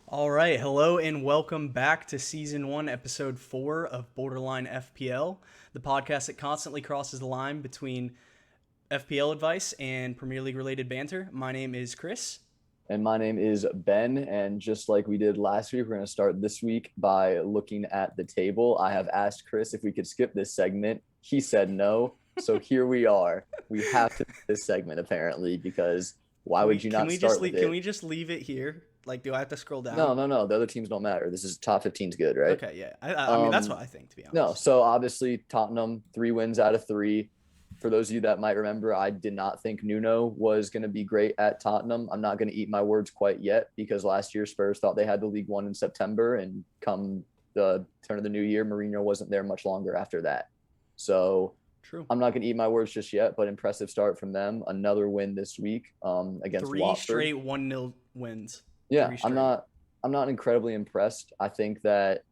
All right, hello and welcome back to Season 1, Episode 4 of Borderline FPL, the podcast that constantly crosses the line between FPL advice and Premier League related banter. My name is Chris. And my name is Ben. And just like we did last week, we're going to start this week by looking at the table. I have asked Chris if we could skip this segment. He said no. So here we are. We have to do this segment apparently because why would you not start with it? Can we just leave it here? Like, do I have to scroll down? No. The other teams don't matter. This is top 15 is good, right? Okay, yeah. I mean, that's what I think, to be honest. No, so obviously Tottenham, 3 wins out of 3. For those of you that might remember, I did not think Nuno was going to be great at Tottenham. I'm not going to eat my words quite yet because last year Spurs thought they had the League One in September, and come the turn of the new year, Mourinho wasn't there much longer after that. So True. I'm not going to eat my words just yet, but impressive start from them. Another win this week against Three Watford. straight 1-0 wins. Yeah, I'm not incredibly impressed. I think that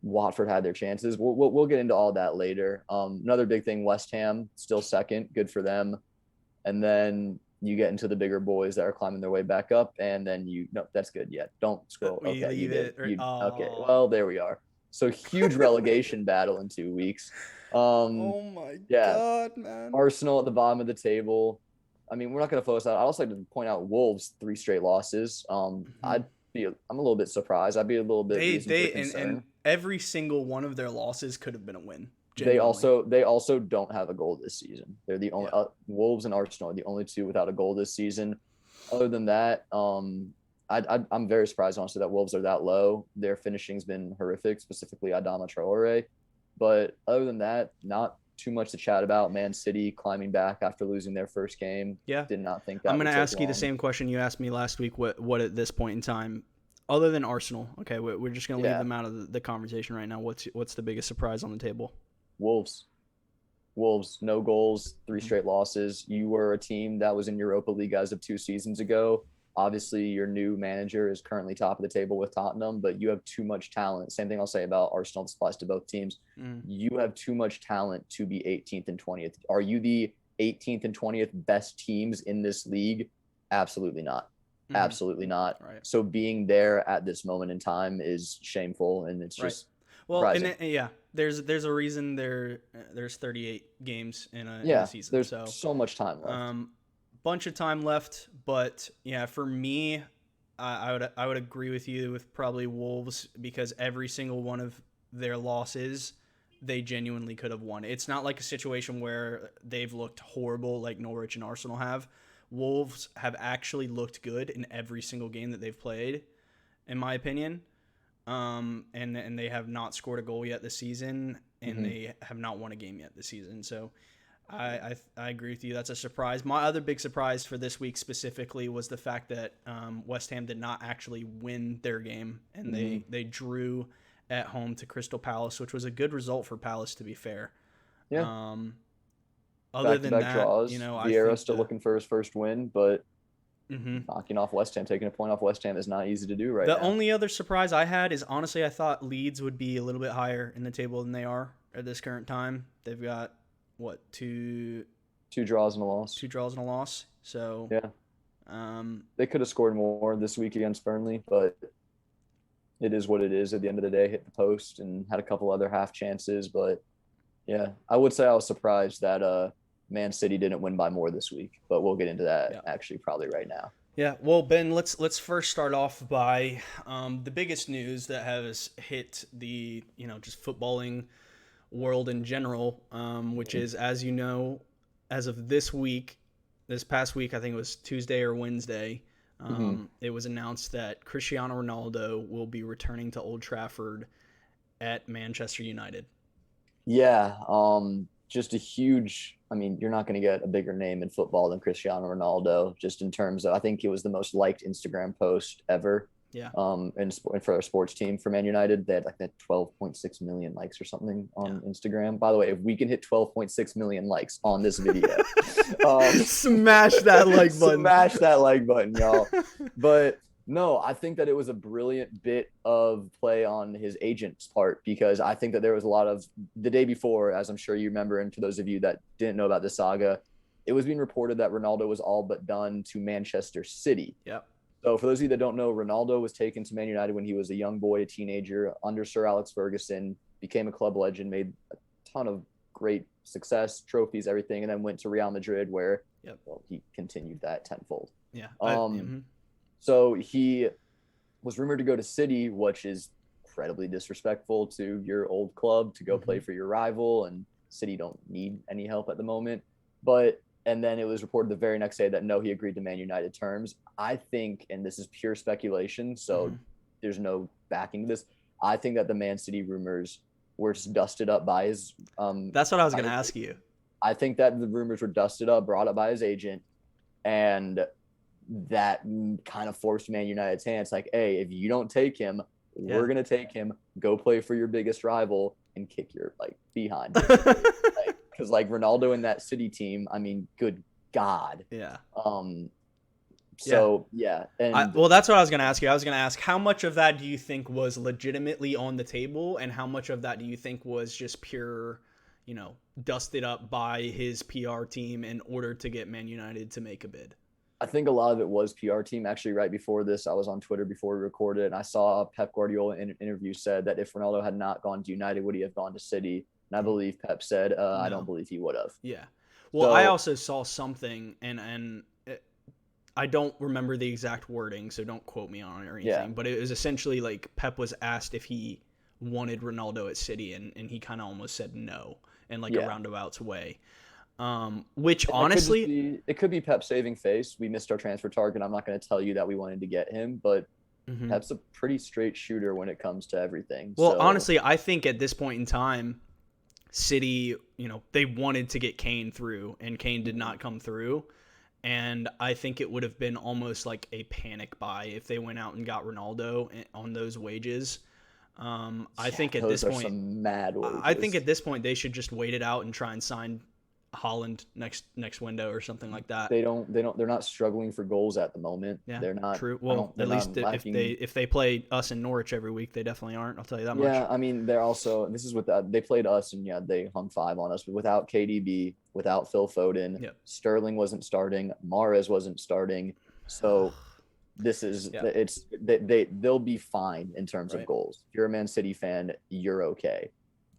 Watford had their chances. We'll get into all that later. Another big thing, West Ham still second, good for them. And then you get into the bigger boys that are climbing their way back up, and then that's good. Yeah, don't scroll. Okay, you did. Okay, well there we are. So huge relegation battle in 2 weeks. Oh my God, man! Arsenal at the bottom of the table. I mean, we're not going to focus on. I'd also like to point out Wolves 3 straight losses. I'm a little bit surprised. I'd be a little bit and every single one of their losses could have been a win. Genuinely. They also don't have a goal this season. They're the only Wolves and Arsenal are the only 2 without a goal this season. Other than that, I'm very surprised honestly that Wolves are that low. Their finishing's been horrific, specifically Adama Traore. But other than that, not too much to chat about. Man City climbing back after losing their first game. Yeah, did not think that. I'm going to ask you the same question you asked me last week. What at this point in time, other than Arsenal? Okay, we're just going to leave them out of the conversation right now. What's the biggest surprise on the table? Wolves, no goals, 3 straight losses. You were a team that was in Europa League as of 2 seasons ago. Obviously, your new manager is currently top of the table with Tottenham, but you have too much talent. Same thing I'll say about Arsenal. This applies to both teams. You have too much talent to be 18th and 20th. Are you the 18th and 20th best teams in this league? Absolutely not. Absolutely not. Right. So being there at this moment in time is shameful, and it's just surprising. There's a reason there's 38 games in a season. There's so much time left. Bunch of time left, but yeah, for me, I would agree with you with probably Wolves because every single one of their losses they genuinely could have won. It's not like a situation where they've looked horrible like Norwich and Arsenal have. Wolves have actually looked good in every single game that they've played, in my opinion. And they have not scored a goal yet this season, and they have not won a game yet this season. So I agree with you. That's a surprise. My other big surprise for this week specifically was the fact that West Ham did not actually win their game, and they drew at home to Crystal Palace, which was a good result for Palace, to be fair. Yeah. Other than that, draws. Vieira's still looking for his first win, but knocking off West Ham, taking a point off West Ham is not easy to do right now. The only other surprise I had is honestly I thought Leeds would be a little bit higher in the table than they are at this current time. They've got two draws and a loss. 2 draws and a loss. So yeah, they could have scored more this week against Burnley, but it is what it is. At the end of the day, hit the post and had a couple other half chances. But yeah, I would say I was surprised that Man City didn't win by more this week, but we'll get into that actually probably right now. Yeah, well, Ben, let's first start off by the biggest news that has hit the just footballing world in general, which is, as you know, as of this past week, I think it was Tuesday or Wednesday, it was announced that Cristiano Ronaldo will be returning to Old Trafford at Manchester United. Yeah, just a huge. I mean, you're not going to get a bigger name in football than Cristiano Ronaldo, just in terms of, I think it was the most liked Instagram post ever. Yeah. And for our sports team for Man United, they had like that 12.6 million likes or something on Instagram. By the way, if we can hit 12.6 million likes on this video, smash that like button. Smash that like button, y'all. But no, I think that it was a brilliant bit of play on his agent's part, because I think that there was a lot of the day before, as I'm sure you remember, and for those of you that didn't know about this saga, it was being reported that Ronaldo was all but done to Manchester City. Yep. So for those of you that don't know, Ronaldo was taken to Man United when he was a young boy, a teenager, under Sir Alex Ferguson, became a club legend, made a ton of great success, trophies, everything, and then went to Real Madrid where he continued that tenfold. Yeah. So he was rumored to go to City, which is incredibly disrespectful to your old club to go play for your rival, and City don't need any help at the moment. And then it was reported the very next day that no, he agreed to Man United terms. I think, and this is pure speculation, so there's no backing to this, I think that the Man City rumors were just dusted up by his that's what I was going to ask you. I think that the rumors were dusted up, brought up by his agent, and that kind of forced Man United's hands. Like, hey, if you don't take him, we're going to take him, go play for your biggest rival, and kick your behind. Because Ronaldo in that City team, I mean, good God. Yeah. So, yeah. And well, that's what I was going to ask you. I was going to ask, how much of that do you think was legitimately on the table, and how much of that do you think was just pure, dusted up by his PR team in order to get Man United to make a bid? I think a lot of it was PR team. Actually, right before this, I was on Twitter before we recorded, and I saw Pep Guardiola in an interview said that if Ronaldo had not gone to United, would he have gone to City? And I believe Pep said, no. I don't believe he would have. Yeah. Well, I also saw something, and I don't remember the exact wording, so don't quote me on it or anything. Yeah. But it was essentially Pep was asked if he wanted Ronaldo at City, and he kind of almost said no in a roundabout way. Which honestly, it could be Pep saving face. We missed our transfer target. I'm not going to tell you that we wanted to get him, but Pep's a pretty straight shooter when it comes to everything. Well, honestly, I think at this point in time, City, they wanted to get Kane through, and Kane did not come through. And I think it would have been almost like a panic buy if they went out and got Ronaldo on those wages. I think at this point, some mad wages. I think at this point they should just wait it out and try and sign Holland next window or something like that. They're not struggling for goals at the moment. Yeah, they're not. True. Well, at least if they play us in Norwich every week, they definitely aren't. I'll tell you that much. Yeah, I mean, they're also, this is they played us, and they hung 5 on us, but without KDB, without Phil Foden, Sterling wasn't starting, Mahrez wasn't starting, so this is they'll be fine in terms of goals. If you're a Man City fan, you're okay.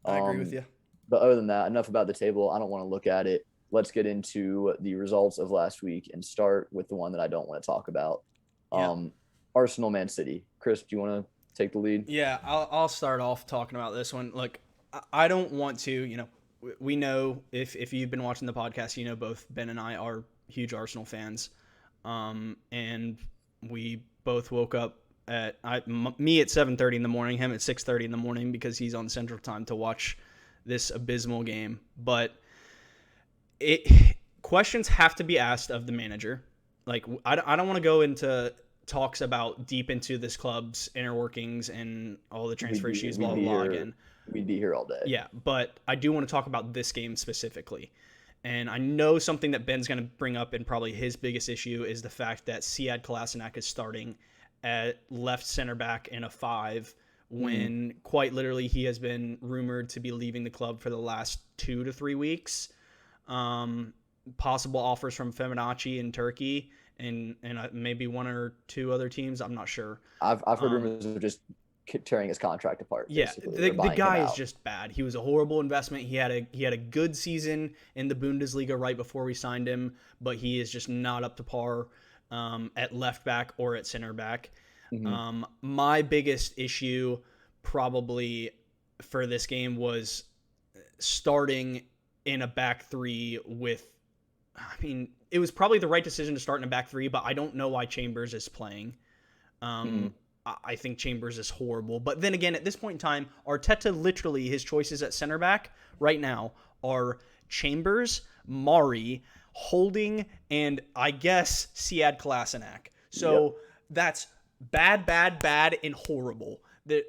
I agree with you. But other than that, enough about the table. I don't want to look at it. Let's get into the results of last week and start with the one that I don't want to talk about. Arsenal, Man City. Chris, do you want to take the lead? Yeah, I'll start off talking about this one. Look, I don't want to, we know if you've been watching the podcast, both Ben and I are huge Arsenal fans. And we both woke up me at 7:30 in the morning, him at 6:30 in the morning because he's on Central Time to watch this abysmal game. But questions have to be asked of the manager. I don't want to go into talks about deep into this club's inner workings and all the transfer issues, blah, blah, blah again. We'd be here all day. Yeah, but I do want to talk about this game specifically. And I know something that Ben's going to bring up, and probably his biggest issue, is the fact that Sead Kolasinac is starting at left center back in a 5 when quite literally he has been rumored to be leaving the club for the last 2 to 3 weeks. Possible offers from Fenerbahce in Turkey and maybe 1 or 2 other teams. I'm not sure. I've heard rumors of just tearing his contract apart. Yeah, the guy is just bad. He was a horrible investment. He had a good season in the Bundesliga right before we signed him, but he is just not up to par at left back or at center back. My biggest issue probably for this game was starting in a back 3 with, it was probably the right decision to start in a back 3, but I don't know why Chambers is playing. I think Chambers is horrible. But then again, at this point in time, Arteta, literally, his choices at center back right now are Chambers, Mari, Holding, and I guess Sead Kolasinac. So that's bad, and horrible.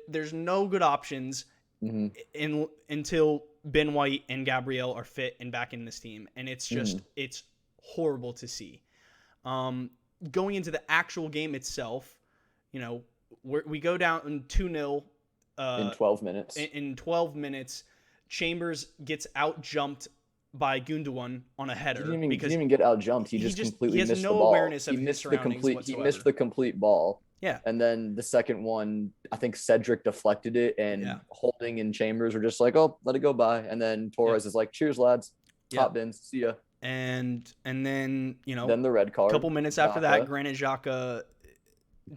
There's no good options until Ben White and Gabriel are fit and back in this team. And it's just, it's horrible to see. Going into the actual game itself, we go down 2-0 in 12 minutes. In 12 minutes, Chambers gets out-jumped by Gundogan on a header. He didn't even get out jumped. He just completely missed the ball. Awareness of his surroundings whatsoever. He missed the complete ball. Yeah. And then the second one, I think Cedric deflected it, and Holding and Chambers were just like, "Oh, let it go by." And then Torres is like, "Cheers, lads. Top bins. See ya." And then then the red card. A couple minutes after that, granted, Xhaka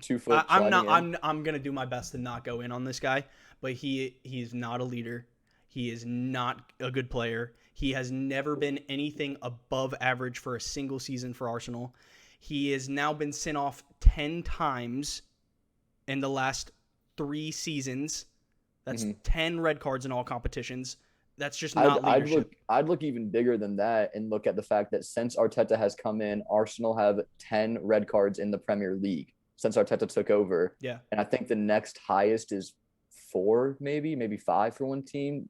2 foot. I'm gonna do my best to not go in on this guy, but he's not a leader. He is not a good player. He has never been anything above average for a single season for Arsenal. He has now been sent off 10 times in the last 3 seasons. That's 10 red cards in all competitions. That's just not leadership. I'd look even bigger than that and look at the fact that since Arteta has come in, Arsenal have 10 red cards in the Premier League since Arteta took over. Yeah. And I think the next highest is 4, maybe 5 for one team.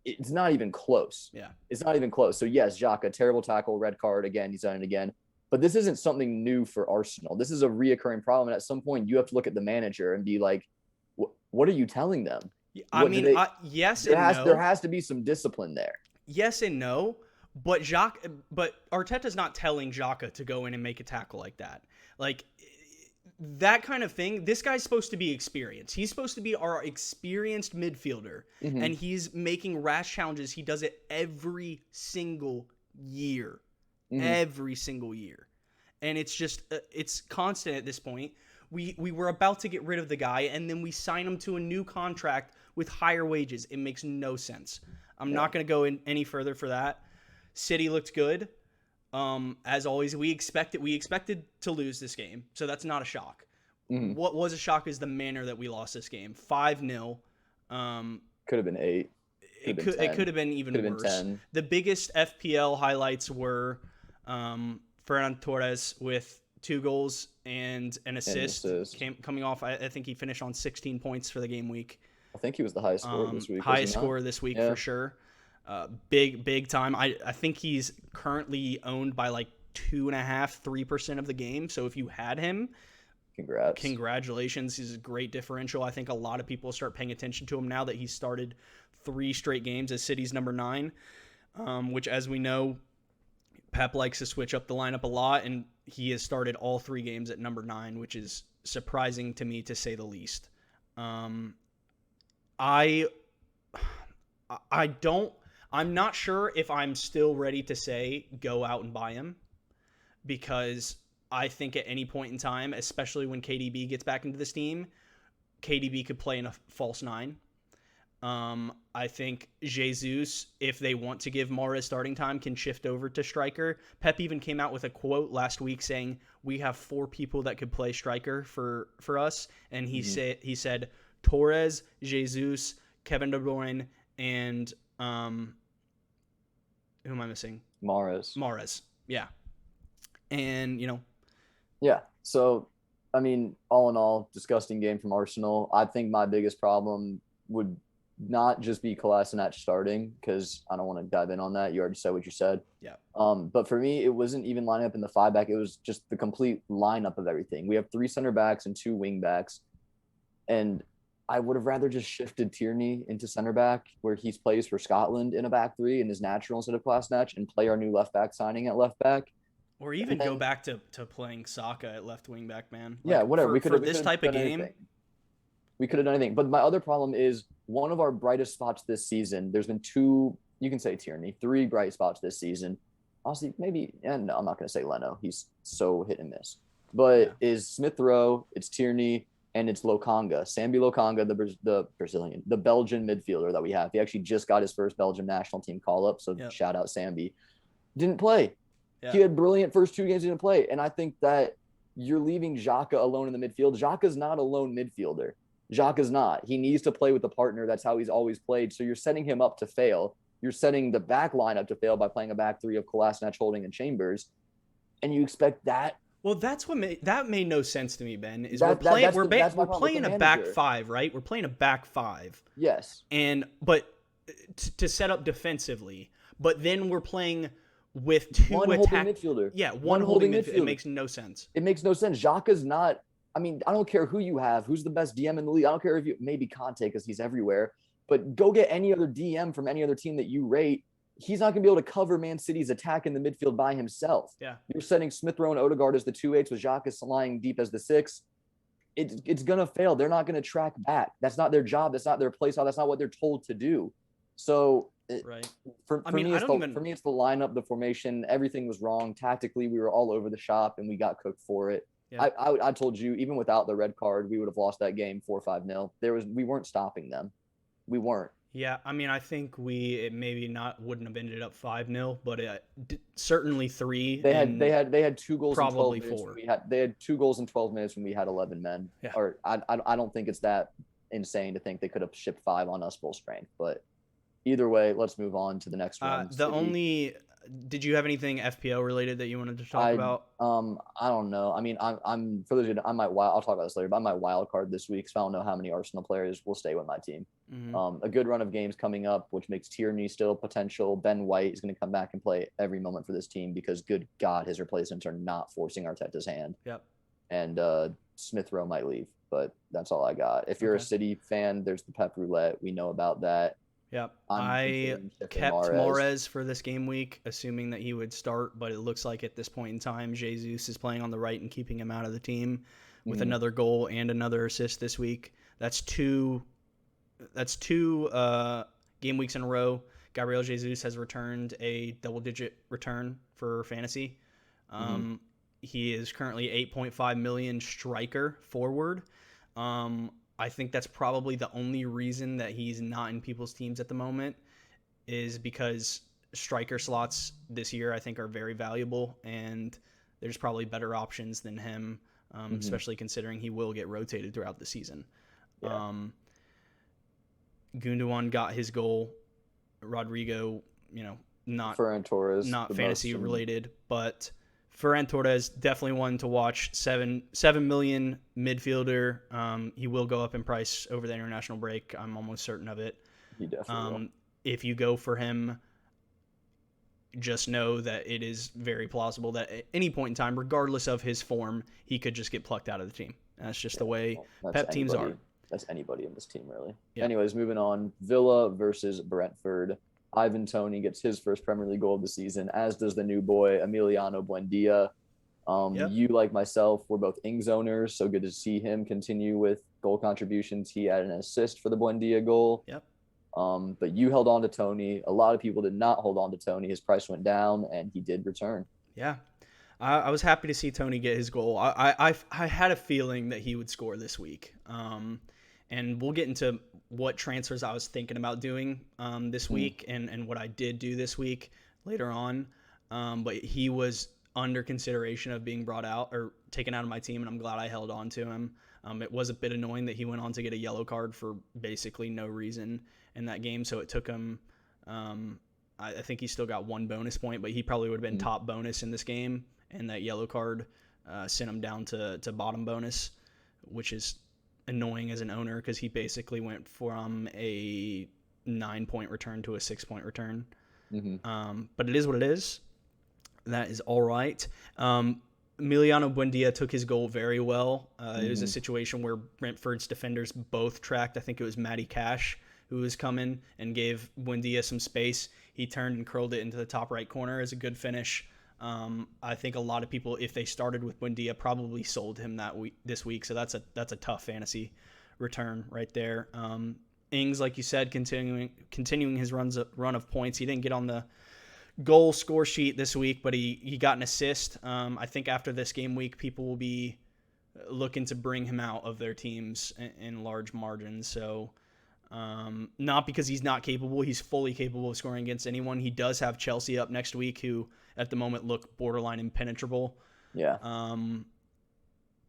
It's not even close. Yeah. It's not even close. So yes, Xhaka, terrible tackle, red card again. He's done it again. But this isn't something new for Arsenal. This is a reoccurring problem. And at some point, you have to look at the manager and be like, what are you telling them? Yes and no. There has to be some discipline there. Yes and no. But Arteta's not telling Xhaka to go in and make a tackle like that. Like, that kind of thing. This guy's supposed to be experienced. He's supposed to be our experienced midfielder. And he's making rash challenges. He does it every single year. Every single year. And it's just it's constant at this point. We were about to get rid of the guy, and then we sign him to a new contract with higher wages. It makes no sense. I'm not going to go in any further for that. City looked good. As always, we expected to lose this game, so that's not a shock. What was a shock is the manner that we lost this game. 5-0. Could have been 8. It could have been even worse. Been 10. The biggest FPL highlights were Ferran Torres with 2 goals and an assist. Coming off, I think he finished on 16 points for the game week. I think he was the highest scorer this week. Highest scorer this week for sure. Big time. I think he's currently owned by like 2.5-3% of the game. So if you had him, congratulations. He's a great differential. I think a lot of people start paying attention to him now that he's started 3 straight games as City's number 9, which, as we know, Pep likes to switch up the lineup a lot, and he has started all 3 games at number 9, which is surprising to me, to say the least. I'm not sure if I'm still ready to say go out and buy him, because I think at any point in time, especially when KDB gets back into this team, KDB could play in a false 9. I think Jesus, if they want to give Mahrez starting time, can shift over to striker. Pep even came out with a quote last week saying we have 4 people that could play striker for us, and he said Torres, Jesus, Kevin De Bruyne, and who am I missing? Mahrez. Yeah. And Yeah. So, I mean, all in all, disgusting game from Arsenal. I think my biggest problem would not just be Kolasinac starting, because I don't want to dive in on that. You already said what you said. Yeah. But for me, it wasn't even lining up in the 5-back. It was just the complete lineup of everything. We have 3 center backs and 2 wing backs. And I would have rather just shifted Tierney into center back, where he plays for Scotland in a back 3 and is natural instead of Kolasinac, and play our new left back signing at left back. Or even go back to playing Saka at left wing back, man. Yeah, whatever. For this type of game. We could have done anything. But my other problem is, one of our brightest spots this season, there's been 2, you can say Tierney, 3 bright spots this season. Honestly, maybe, and no, I'm not going to say Leno. He's so hit and miss. But is Smith Rowe, it's Tierney, and it's Lokonga. Sambi Lokonga, the Belgian midfielder that we have. He actually just got his first Belgian national team call-up, so shout out Sambi. Didn't play. Yeah. He had brilliant first 2 games, didn't play. And I think that you're leaving Xhaka alone in the midfield. Xhaka's not a lone midfielder. Xhaka's not. He needs to play with a partner. That's how he's always played. So you're setting him up to fail. You're setting the back line up to fail by playing a back 3 of Kolasinac, Holding, and Chambers. And you expect that. Well, that's what made no sense to me, Ben. Is we're playing a back 5, right? We're playing a back 5. Yes. But to set up defensively, but then we're playing with 2 holding midfielder. Yeah, one holding midfielder. It makes no sense. It makes no sense. Xhaka's not. I mean, I don't care who you have, who's the best DM in the league. I don't care if maybe Conte, because he's everywhere. But go get any other DM from any other team that you rate. he's not going to be able to cover Man City's attack in the midfield by himself. Yeah. You're setting Smith Rowe and Odegaard as the 2/8s with Xhaka lying deep as the 6. It's going to fail. They're not going to track back. That's not their job. That's not their play style. That's not what they're told to do. So right. For me, it's the lineup, the formation. Everything was wrong. Tactically, we were all over the shop, and we got cooked for it. Yeah. I told you, even without the red card, we would have lost that game 4-5-0. We weren't stopping them. We weren't. Yeah, I mean, I think it maybe wouldn't have ended up 5-0, but certainly 3. They had 2 goals, probably in 12 4. minutes. They had 2 goals in 12 minutes when we had 11 men. Yeah. Or I don't think it's that insane to think they could have shipped 5 on us full strength. But either way, let's move on to the next one. Did you have anything FPL related that you wanted to talk about? I don't know. I mean, I'm for those who I'll talk about this later, but I might wild card this week, so I don't know how many Arsenal players will stay with my team. Mm-hmm. A good run of games coming up, which makes Tierney still potential. Ben White is going to come back and play every moment for this team because, good God, his replacements are not forcing Arteta's hand. Yep. And Smith Rowe might leave, but that's all I got. If you're a City fan, there's the Pep Roulette. We know about that. Yep. I kept Mahrez for this game week, assuming that he would start, but it looks like at this point in time, Jesus is playing on the right and keeping him out of the team with another goal and another assist this week. That's two game weeks in a row. Gabriel Jesus has returned a double-digit return for fantasy. He is currently 8.5 million striker forward. I think that's probably the only reason that he's not in people's teams at the moment is because striker slots this year I think are very valuable, and there's probably better options than him, especially considering he will get rotated throughout the season. Yeah. Gundogan got his goal. Rodrigo, not Ferran Torres, not fantasy related, but Ferran Torres, definitely one to watch. 7 million midfielder. He will go up in price over the international break. I'm almost certain of it. He definitely will. If you go for him, just know that it is very plausible that at any point in time, regardless of his form, he could just get plucked out of the team. That's just the way Pep teams are. That's anybody in this team, really. Yeah. Anyways, moving on. Villa versus Brentford. Ivan Toney gets his first Premier League goal of the season, as does the new boy, Emiliano Buendia. You, like myself, were both Ings owners, so good to see him continue with goal contributions. He had an assist for the Buendia goal. Yep. But you held on to Toney. A lot of people did not hold on to Toney. His price went down, and he did return. Yeah. I was happy to see Toney get his goal. I had a feeling that he would score this week. And we'll get into what transfers I was thinking about doing this week and what I did do this week later on. But he was under consideration of being brought out or taken out of my team, and I'm glad I held on to him. It was a bit annoying that he went on to get a yellow card for basically no reason in that game, so it took him I think he still got 1 bonus point, but he probably would have been top bonus in this game, and that yellow card sent him down to bottom bonus, which is annoying as an owner because he basically went from a 9-point return to a 6-point return. But it is what it is. That is all right. Emiliano Buendia took his goal very well. It was a situation where Brentford's defenders both tracked. I think it was Matty Cash who was coming and gave Buendia some space. He turned and curled it into the top right corner as a good finish. I think a lot of people, if they started with Buendia, probably sold him this week. So that's a tough fantasy return right there. Ings, like you said, continuing his run of points. He didn't get on the goal score sheet this week, but he got an assist. I think after this game week, people will be looking to bring him out of their teams in large margins. So not because he's not capable. He's fully capable of scoring against anyone. He does have Chelsea up next week, who at the moment look borderline impenetrable. Yeah.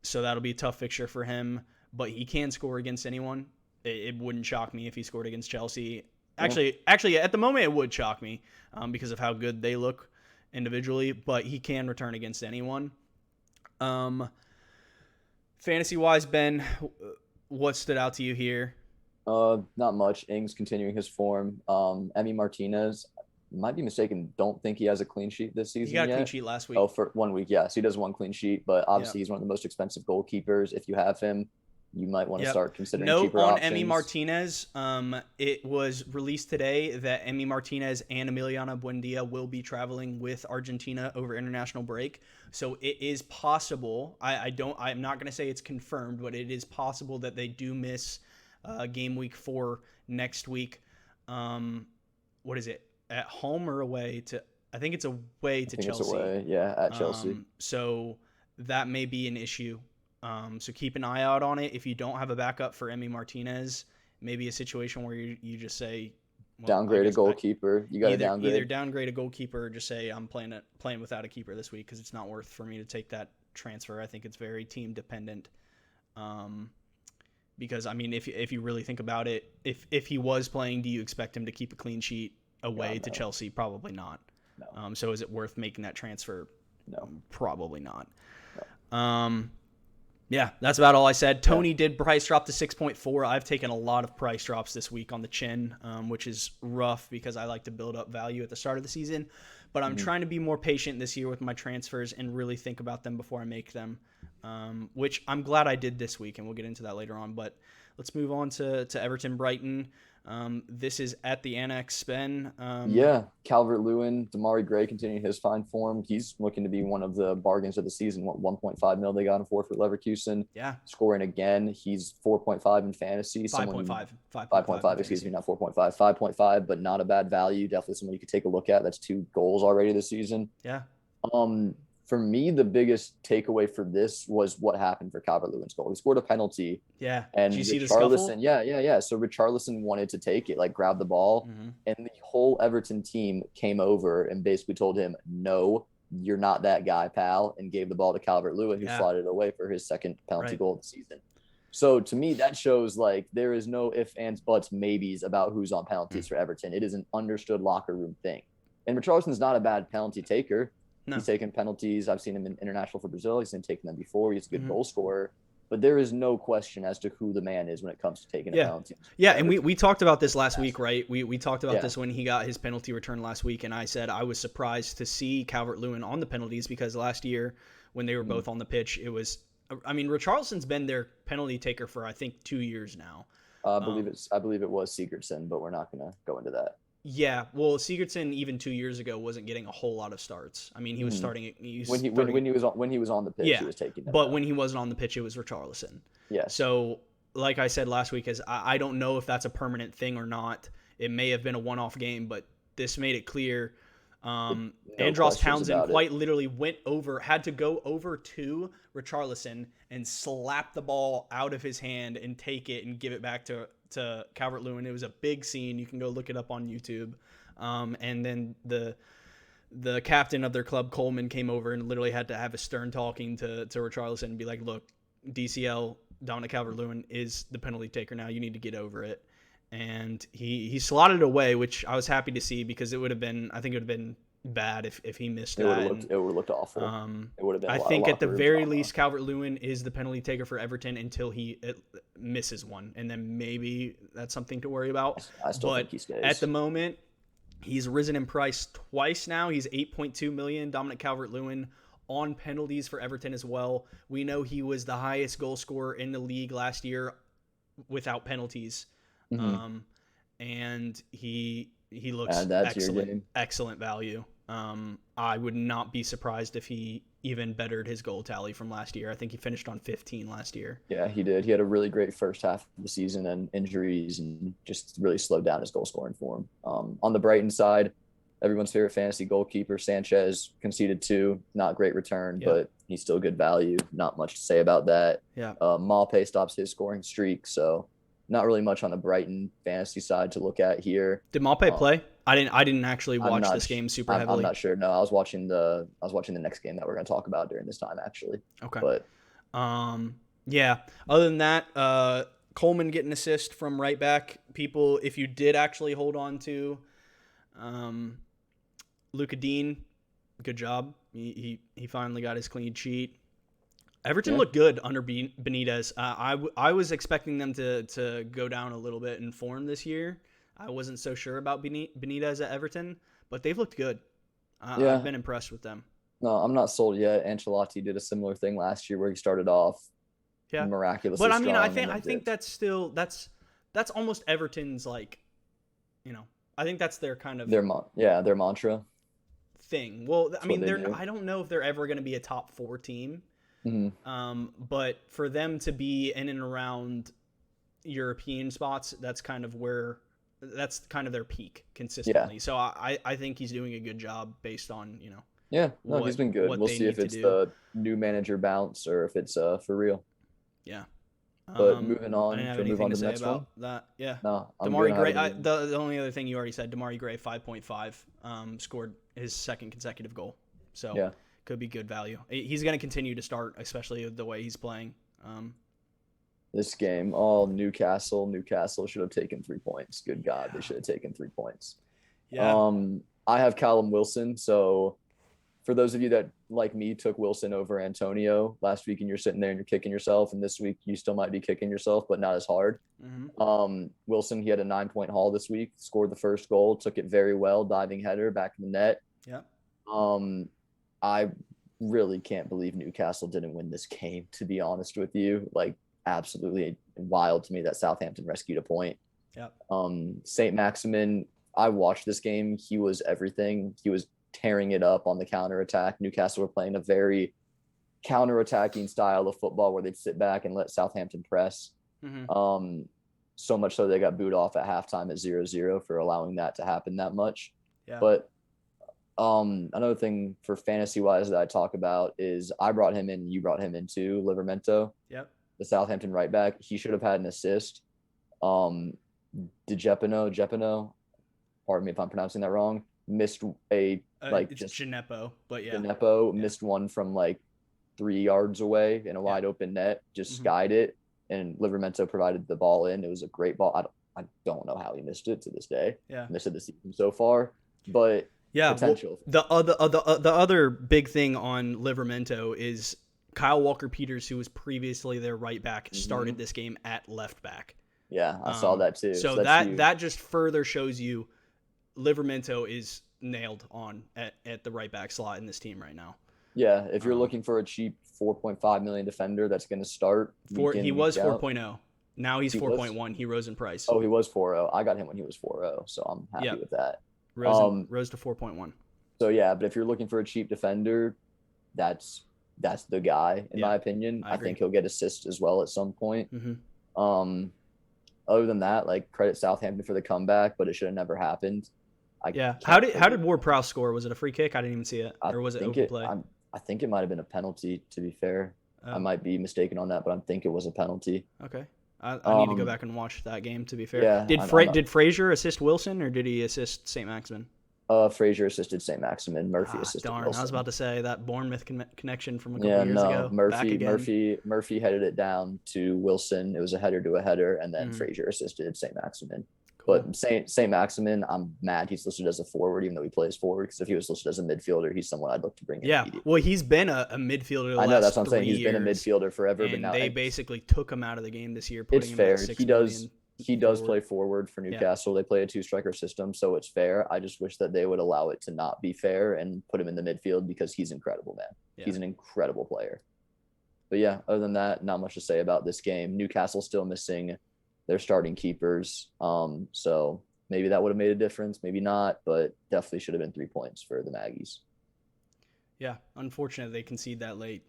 So that'll be a tough fixture for him, but he can score against anyone. It wouldn't shock me if he scored against Chelsea. Actually, at the moment, it would shock me because of how good they look individually, but he can return against anyone. Fantasy-wise, Ben, what stood out to you here? Not much. Ings continuing his form. Emi Martinez, might be mistaken, don't think he has a clean sheet this season yet. He got a clean sheet last week. Oh, for 1 week, yes. He does 1 clean sheet, but obviously he's one of the most expensive goalkeepers. If you have him, you might want to Yep. start considering Note cheaper on options. Emi Martinez. It was released today that Emi Martinez and Emiliano Buendia will be traveling with Argentina over international break. So it is possible. I'm not going to say it's confirmed, but it is possible that they do miss game week 4 next week. What is it? At home or away to? I think it's away to Chelsea. It's away, yeah, at Chelsea. So that may be an issue. So keep an eye out on it. If you don't have a backup for Emi Martinez, maybe a situation where you just say, downgrade a goalkeeper. You got to downgrade. Either downgrade a goalkeeper or just say I'm playing without a keeper this week because it's not worth for me to take that transfer. I think it's very team dependent. Because I mean, if you really think about it, if he was playing, do you expect him to keep a clean sheet away to Chelsea? Probably not. No. So is it worth making that transfer? No. Probably not. No. Yeah, that's about all I said. Tony did price drop to 6.4. I've taken a lot of price drops this week on the chin, which is rough because I like to build up value at the start of the season. But I'm trying to be more patient this year with my transfers and really think about them before I make them, which I'm glad I did this week, and we'll get into that later on. But let's move on to Everton Brighton. This is at the Annex, Ben. Calvert-Lewin, Damari Gray continuing his fine form. He's looking to be one of the bargains of the season. 1.5 mil they got him for Leverkusen. Yeah. Scoring again. He's 4.5 in fantasy. 5.5. 5.5, excuse me, not 4.5. 5.5, but not a bad value. Definitely someone you could take a look at. That's 2 goals already this season. Yeah. For me, the biggest takeaway for this was what happened for Calvert-Lewin's goal. He scored a penalty. Yeah. And did you see the scuffle? Yeah. So Richarlison wanted to take it, like grab the ball. And the whole Everton team came over and basically told him, no, you're not that guy, pal, and gave the ball to Calvert-Lewin, who slotted it away for his second penalty goal of the season. So to me, that shows like there is no ifs, ands, buts, maybes about who's on penalties for Everton. It is an understood locker room thing. And Richarlison's not a bad penalty taker. No. He's taken penalties. I've seen him in international for Brazil. He's been taking them before. He's a good goal scorer. But there is no question as to who the man is when it comes to taking a penalty. Yeah, and we talked about this last week, right? We talked about this when he got his penalty return last week, and I said I was surprised to see Calvert-Lewin on the penalties because last year when they were both on the pitch, it was – I mean, Richarlison's been their penalty taker for, I think, 2 years now. I believe it was Sigurdsson, but we're not going to go into that. Yeah, well, Sigurdsson even 2 years ago wasn't getting a whole lot of starts. I mean, he was starting. When he was on the pitch, he was taking them. But when he wasn't on the pitch, it was Richarlison. Yeah. So, like I said last week, I don't know if that's a permanent thing or not. It may have been a one-off game, but this made it clear. Andros Townsend quite literally had to go over to Richarlison and slap the ball out of his hand and take it and give it back to Calvert-Lewin. It was a big scene. You can go look it up on YouTube. And then the captain of their club, Coleman, came over and literally had to have a stern talking to Richarlison and be like, look, DCL, Dominic Calvert-Lewin, is the penalty taker now. You need to get over it. And he slotted it away, which I was happy to see because I think it would have been bad if he missed that. It would have looked awful. It would have been. I think at the very least, Calvert-Lewin is the penalty taker for Everton until he misses one, and then maybe that's something to worry about. I still think he stays. At the moment, he's risen in price twice now. He's 8.2 million. Dominic Calvert-Lewin on penalties for Everton as well. We know he was the highest goal scorer in the league last year without penalties. And he looks excellent value. I would not be surprised if he even bettered his goal tally from last year. I think he finished on 15 last year. Yeah, he did. He had a really great first half of the season, and injuries and just really slowed down his goal scoring form. On the Brighton side, everyone's favorite fantasy goalkeeper, Sanchez, conceded 2. Not great return, but he's still good value. Not much to say about that. Yeah. Maupay stops his scoring streak, so not really much on the Brighton fantasy side to look at here. Did Maupay play? I didn't actually watch this game super heavily. I'm not sure. No, I was watching the next game that we're going to talk about during this time, actually. Okay. But yeah. Other than that, Coleman getting assist from right back. People, if you did actually hold on to Luka Dean, good job. He finally got his clean sheet. Everton looked good under Benitez. I was expecting them to go down a little bit in form this year. I wasn't so sure about Benitez at Everton, but they've looked good. I've been impressed with them. No, I'm not sold yet. Ancelotti did a similar thing last year where he started off Yeah. miraculously But I mean, strong. I think that's still that's almost Everton's like, I think that's their kind of their mantra. thing. Well, I That's what mean, they do. I don't know if they're ever going to be a top 4 team. Hmm. But for them to be in and around European spots, that's kind of their peak consistently. Yeah. So I think he's doing a good job based on, Yeah, no, he's been good. what We'll they see if need to it's do. the new manager bounce or if it's for real. Yeah. But moving I on, didn't have should we move anything on to to the say next one? about that. Yeah. No, I'm good. Damari I Gray, haven't even- the only other thing you already said, Damari Gray, 5.5, scored his second consecutive goal. So Yeah, could be good value. He's going to continue to start, especially the way he's playing. this game, Newcastle should have taken 3 points. Good God, they should have taken 3 points. Yeah. I have Callum Wilson. So for those of you that, like me, took Wilson over Antonio last week and you're sitting there and you're kicking yourself, and this week you still might be kicking yourself, but not as hard. Mm-hmm. Wilson, he had a 9-point haul this week, scored the first goal, took it very well, diving header back in the net. Yeah. I really can't believe Newcastle didn't win this game, to be honest with you. Like, absolutely wild to me that Southampton rescued a point. Yeah. St. Maximin, I watched this game. He was everything. He was tearing it up on the counterattack. Newcastle were playing a very counterattacking style of football where they'd sit back and let Southampton press. Mm-hmm. So much so they got booed off at halftime at 0-0 for allowing that to happen that much. Yeah. But another thing for fantasy wise that I talk about is I brought him in, you brought him in too, Livramento. Yep. The Southampton right back. He should have had an assist. Jeopardy, pardon me if I'm pronouncing that wrong, missed a it's just Gineppo, but yeah. Gineppo missed one from like 3 yards away in a wide open net, just skied it, and Livramento provided the ball in. It was a great ball. I don't know how he missed it to this day. Yeah. Missed it this season so far, but potential. Well, the other big thing on Livramento is Kyle Walker-Peters, who was previously their right back, started this game at left back. Yeah, I saw that too. So that just further shows you Livramento is nailed on at the right back slot in this team right now. Yeah, if you're looking for a cheap 4.5 million defender that's going to start, he was 4.0. Now he's 4.1. He rose in price. Oh, he was 4.0. I got him when he was 4.0, so I'm happy with that. Rose to 4.1. So yeah, but if you're looking for a cheap defender, that's the guy in my opinion. I think he'll get assists as well at some point. Mm-hmm. Other than that, like, credit Southampton for the comeback, but it should have never happened. How did Ward-Prowse score? Was it a free kick? I didn't even see it, or was it open play? I think it might have been a penalty. To be fair, I might be mistaken on that, but I think it was a penalty. Okay. I need to go back and watch that game, to be fair. Yeah, did Frazier assist Wilson, or did he assist St. Maximin? Frazier assisted St. Maximin. Murphy assisted Wilson. I was about to say that Bournemouth connection from a couple years ago. Murphy headed it down to Wilson. It was a header to a header, and then Frazier assisted St. Maximin. Cool. But St. Maximin, I'm mad he's listed as a forward, even though he plays forward, because if he was listed as a midfielder, he's someone I'd look to bring in. Yeah, well, he's been a midfielder. I know, that's what I'm saying. He's been a midfielder forever, but now they basically took him out of the game this year. It's fair. He does play forward for Newcastle. Yeah. They play a 2-striker system, so it's fair. I just wish that they would allow it to not be fair and put him in the midfield, because he's incredible, man. Yeah. He's an incredible player. But yeah, other than that, not much to say about this game. Newcastle still missing their starting keepers. So maybe that would have made a difference, maybe not, but definitely should have been 3 points for the Maggies. Yeah, unfortunate they concede that late.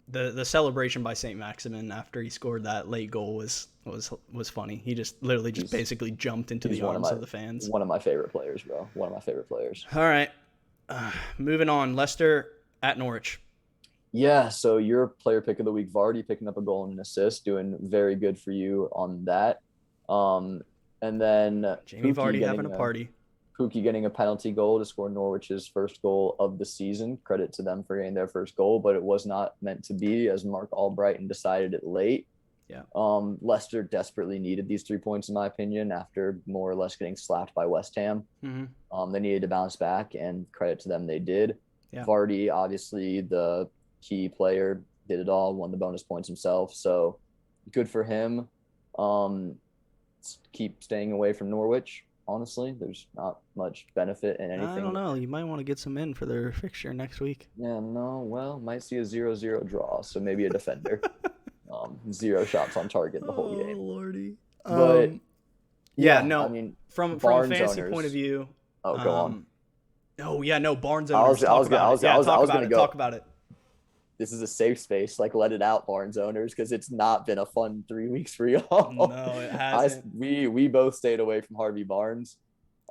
The celebration by St. Maximin after he scored that late goal was funny. He just basically jumped into the arms of the fans. One of my favorite players, bro. One of my favorite players. All right, moving on. Leicester at Norwich. Yeah, so your player pick of the week, Vardy, picking up a goal and an assist, doing very good for you on that. And then Jamie Vardy having a party. Pookie getting a penalty goal to score Norwich's first goal of the season. Credit to them for getting their first goal, but it was not meant to be, as Mark Albrighton decided it late. Yeah. Leicester desperately needed these 3 points, in my opinion, after more or less getting slapped by West Ham. Mm-hmm. They needed to bounce back, and credit to them, they did. Yeah. Vardy, obviously the key player, did it all, won the bonus points himself, so good for him. Keep staying away from Norwich. honestly. There's not much benefit in I anything. don't know. You might want to get some in for their fixture next week. Yeah, no, well, might see a 0-0 draw, so maybe a defender. Zero shots on target the whole Oh game. lordy. But Yeah, yeah, I no. mean, From a Barnes fantasy point of owners. view, Oh, go on. oh yeah, no, Barnes I owners. was I Talk was gonna I about it. was I Yeah, was I talk was about gonna it. Talk go. about it. This is a safe space. Like, let it out, Barnes owners, because it's not been a fun 3 weeks for y'all. No, it I hasn't. we both stayed away from Harvey Barnes,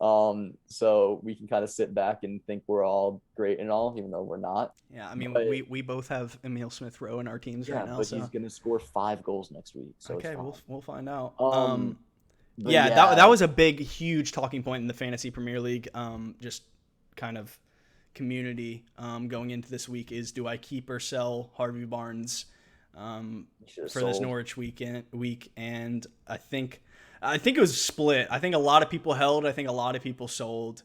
so we can kind of sit back and think we're all great and all, even though we're not. Yeah, I mean, But we both have Emile Smith Rowe in our teams right yeah, now, but so he's gonna score 5 goals next week, so okay, it's fine. we'll find out. But Yeah, yeah, that was a big, huge talking point in the Fantasy Premier League. Just kind of community going into this week is, do I keep or sell Harvey Barnes for this Norwich week? And I think it was split. I think a lot of people held. I think a lot of people sold,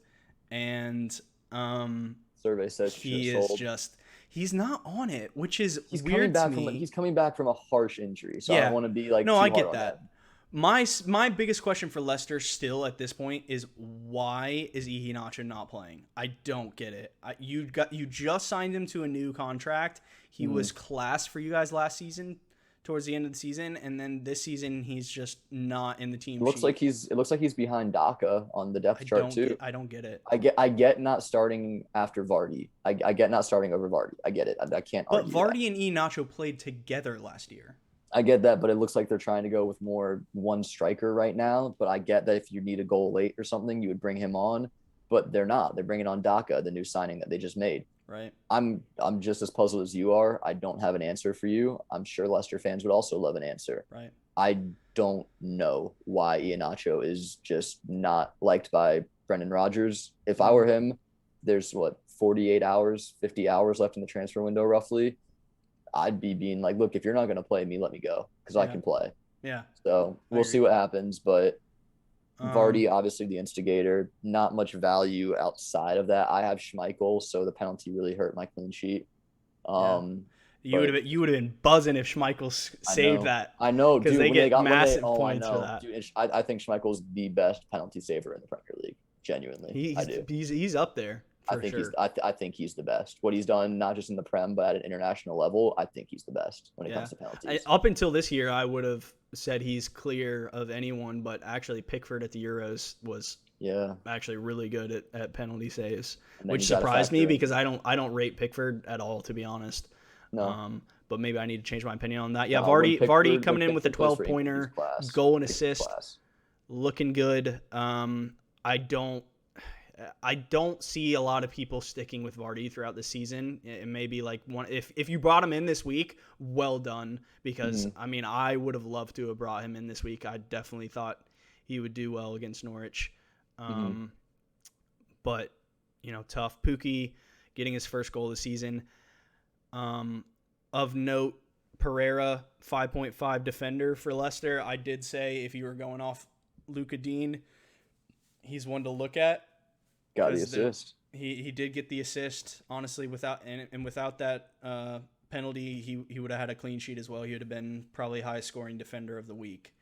and survey says he is sold. just. He's not on it, which is He's weird coming back to me. He's coming back from a harsh injury, so I Yeah. don't want to be like No, too I hard get on that. My biggest question for Leicester still at this point is, why is Iheanacho not playing? I don't get it. You just signed him to a new contract. He was class for you guys last season, towards the end of the season, and then this season he's just not in the team. It looks like he's behind Daka on the depth chart too. I don't get it. I get not starting after Vardy. I get not starting over Vardy. I get it. I can't But argue Vardy and Iheanacho played together last year. I get that, but it looks like they're trying to go with more one striker right now. But I get that if you need a goal late or something, you would bring him on. But they're not. They're bringing on Daka, the new signing that they just made. Right. I'm just as puzzled as you are. I don't have an answer for you. I'm sure Leicester fans would also love an answer. Right. I don't know why Iheanacho is just not liked by Brendan Rodgers. If I were him, there's 48 hours, 50 hours left in the transfer window roughly. I'd be being like, look, if you're not going to play me, let me go, because I can play. Yeah. So we'll see what happens. But Vardy, obviously the instigator, not much value outside of that. I have Schmeichel, so the penalty really hurt my clean sheet. You would have been buzzing if Schmeichel saved that. I know, because they get massive points for that. Dude, I think Schmeichel's the best penalty saver in the Premier League. Genuinely, I do. He's up there. I think he's the best. What he's done, not just in the Prem, but at an international level, I think he's the best when it comes to penalties. Up until this year, I would have said he's clear of anyone, but actually Pickford at the Euros was actually really good at penalty saves, which surprised me because I don't rate Pickford at all, to be honest. No. But maybe I need to change my opinion on that. Yeah, Vardy coming in with a 12-pointer, goal and assist, looking good. I don't see a lot of people sticking with Vardy throughout the season. It may be like one if you brought him in this week, well done, because I mean, I would have loved to have brought him in this week. I definitely thought he would do well against Norwich. But tough. Pukki getting his first goal of the season. Of note, Pereira, 5.5 defender for Leicester. I did say if you were going off Luka Dean, he's one to look at. Got the assist. He did get the assist. Honestly, without that penalty, he would have had a clean sheet as well. He would have been probably highest scoring defender of the week.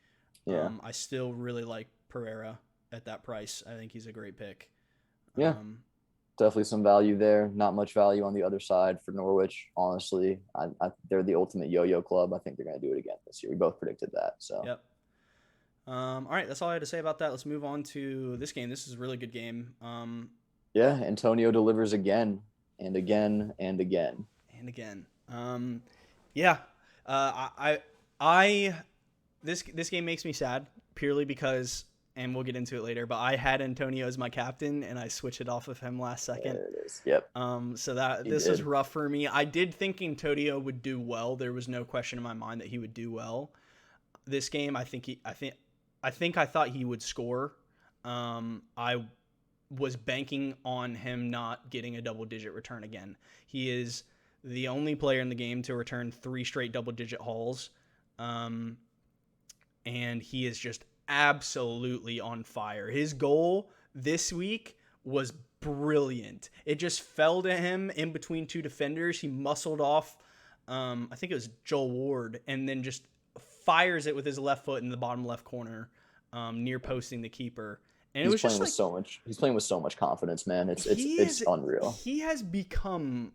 Yeah. I still really like Pereira at that price. I think he's a great pick. Yeah. Definitely some value there. Not much value on the other side for Norwich, honestly. They're the ultimate yo-yo club. I think they're going to do it again this year. We both predicted that. So. Yep. All right, that's all I had to say about that. Let's move on to this game. This is a really good game. Antonio delivers again and again and again. And again. This game makes me sad purely because, and we'll get into it later, but I had Antonio as my captain and I switched it off of him last second. There it is. Yep. So this was rough for me. I did think Antonio would do well. There was no question in my mind that he would do well. This game, I thought he would score. I was banking on him not getting a double-digit return again. He is the only player in the game to return 3 straight double-digit hauls, and he is just absolutely on fire. His goal this week was brilliant. It just fell to him in between 2 defenders. He muscled off, I think it was Joel Ward, and then just fires it with his left foot in the bottom left corner, near posting the keeper, And it was just like he's playing with so much confidence, man. It's unreal. He has become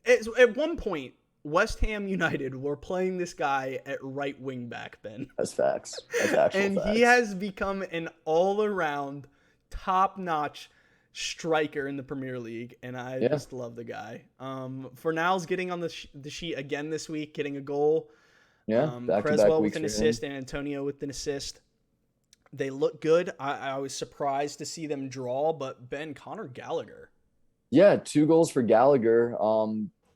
at one point West Ham United were playing this guy at right wing back, Ben. That's facts. That's actual and facts. He has become an all-around top-notch striker in the Premier League, and I just love the guy. Fornal's getting on the sheet again this week, getting a goal. Yeah, Creswell with an assist and Antonio with an assist. They look good. I was surprised to see them draw, but Ben, Conor Gallagher. Yeah, 2 goals for Gallagher.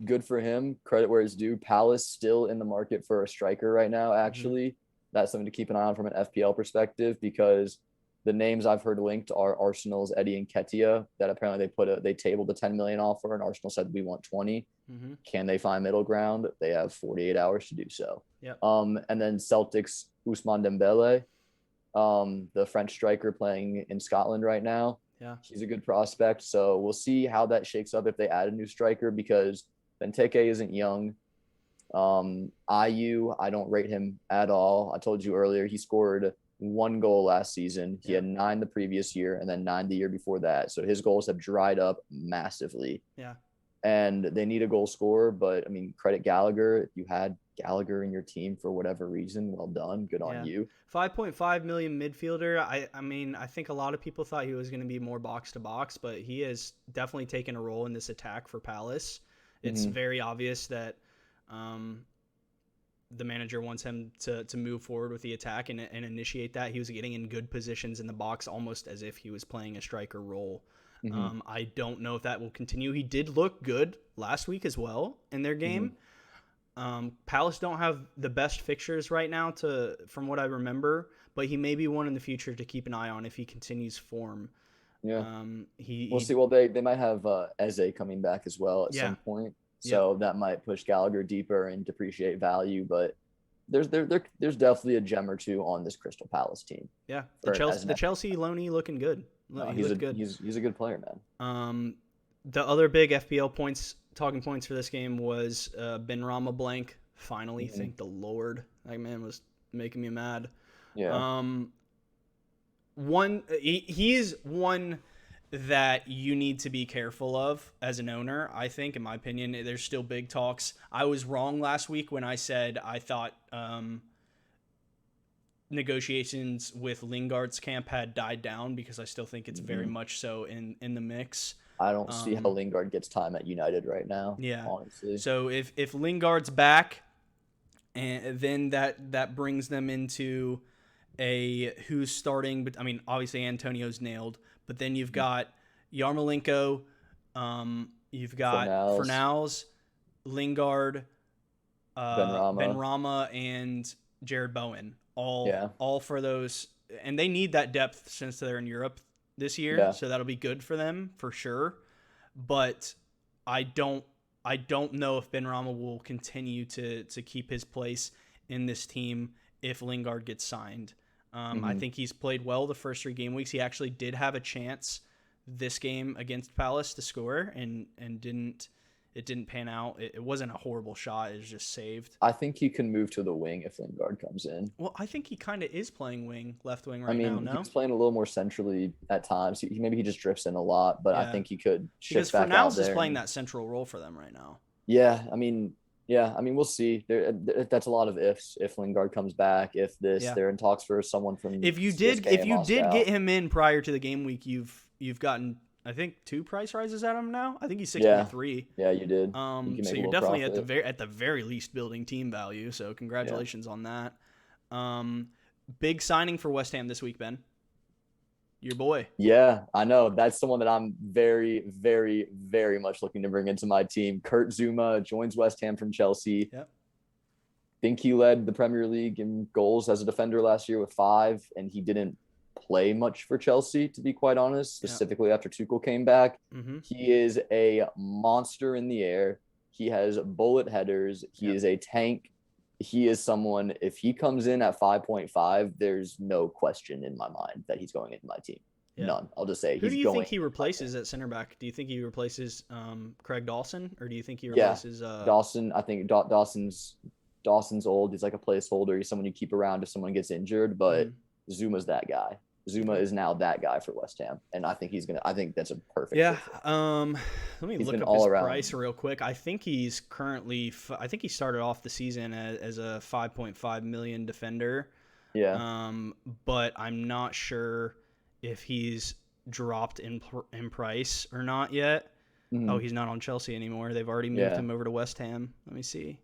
Good for him. Credit where it's due. Palace still in the market for a striker right now, actually. Mm-hmm. That's something to keep an eye on from an FPL perspective, because the names I've heard linked are Arsenal's Eddie Nketiah, that apparently they tabled the 10 million offer, and Arsenal said we want 20. Mm-hmm. Can they find middle ground? They have 48 hours to do so. Yep. And then Celtic's Ousmane Dembele, the French striker playing in Scotland right now. Yeah, he's a good prospect. So we'll see how that shakes up if they add a new striker, because Benteke isn't young. Ayew, I don't rate him at all. I told you earlier, he scored 1 goal last season. He had 9 the previous year and then 9 the year before that. So his goals have dried up massively. Yeah. And they need a goal scorer, but I mean, credit Gallagher. If you had Gallagher in your team for whatever reason, well done. Good on you. 5.5 million midfielder. I mean, I think a lot of people thought he was going to be more box to box, but he has definitely taken a role in this attack for Palace. It's very obvious that the manager wants him to move forward with the attack and initiate that. He was getting in good positions in the box, almost as if he was playing a striker role. I don't know if that will continue. He did look good last week as well in their game. Palace don't have the best fixtures right now, from what I remember, but he may be one in the future to keep an eye on if he continues form. Yeah, we'll see. Well, they might have Eze coming back as well at some point, so that might push Gallagher deeper and depreciate value. But there's definitely a gem or two on this Crystal Palace team. Yeah, the Chelsea loanee looking good. He's a good player, man. The other big FPL talking points for this game was Benrahma blank. Finally, thank the Lord. That man was making me mad. Yeah. He's one that you need to be careful of as an owner, I think, in my opinion. There's still big talks. I was wrong last week when I said I thought negotiations with Lingard's camp had died down, because I still think it's very much so in the mix. I don't see how Lingard gets time at United right now. Yeah, honestly. So if Lingard's back, and then that brings them into a who's starting. But I mean, obviously Antonio's nailed, but then you've got Yarmolenko, you've got Fornals, Lingard, Benrahma, and Jared Bowen. All for those, and they need that depth since they're in Europe this year, so that'll be good for them for sure. But I don't know if Benrahma will continue to keep his place in this team if Lingard gets signed. I think he's played well the first 3 game weeks. He actually did have a chance this game against Palace to score and didn't. It didn't pan out. It wasn't a horrible shot. It was just saved. I think he can move to the wing if Lingard comes in. Well, I think he kind of is playing left wing right now. No, he's playing a little more centrally at times. Maybe he just drifts in a lot, but I think he could shift back out there. Because Fornals is playing that central role for them right now. Yeah, I mean, we'll see. That's a lot of ifs. If Lingard comes back, they're in talks for someone from. If you did get him in prior to the game week, you've gotten, I think, 2 price rises at him now. I think he's 6.3. Yeah, you did. So you're definitely at the very least building team value. So congratulations on that. Big signing for West Ham this week, Ben. Your boy. Yeah, I know. That's someone that I'm very, very, very much looking to bring into my team. Kurt Zuma joins West Ham from Chelsea. Yep. Think he led the Premier League in goals as a defender last year with 5, and he didn't play much for Chelsea, to be quite honest, specifically after Tuchel came back. He is a monster in the air. He has bullet headers. He is a tank. He is someone, if he comes in at 5.5, there's no question in my mind that he's going into my team. None. I'll just say Who do you think he replaces at center back? Do you think he replaces Craig Dawson, or do you think he replaces Dawson? I think Dawson's old. He's like a placeholder. He's someone you keep around if someone gets injured, but Zuma's that guy. Zuma is now that guy for West Ham, and I think that's a perfect. Yeah. fit for him. Let me He's look been up all his around. price real quick. I think he's currently. I think he started off the season as a 5.5 million defender. Yeah. But I'm not sure if he's dropped in price or not yet. Mhm. Oh, he's not on Chelsea anymore. They've already moved Yeah. him over to West Ham. Let me see.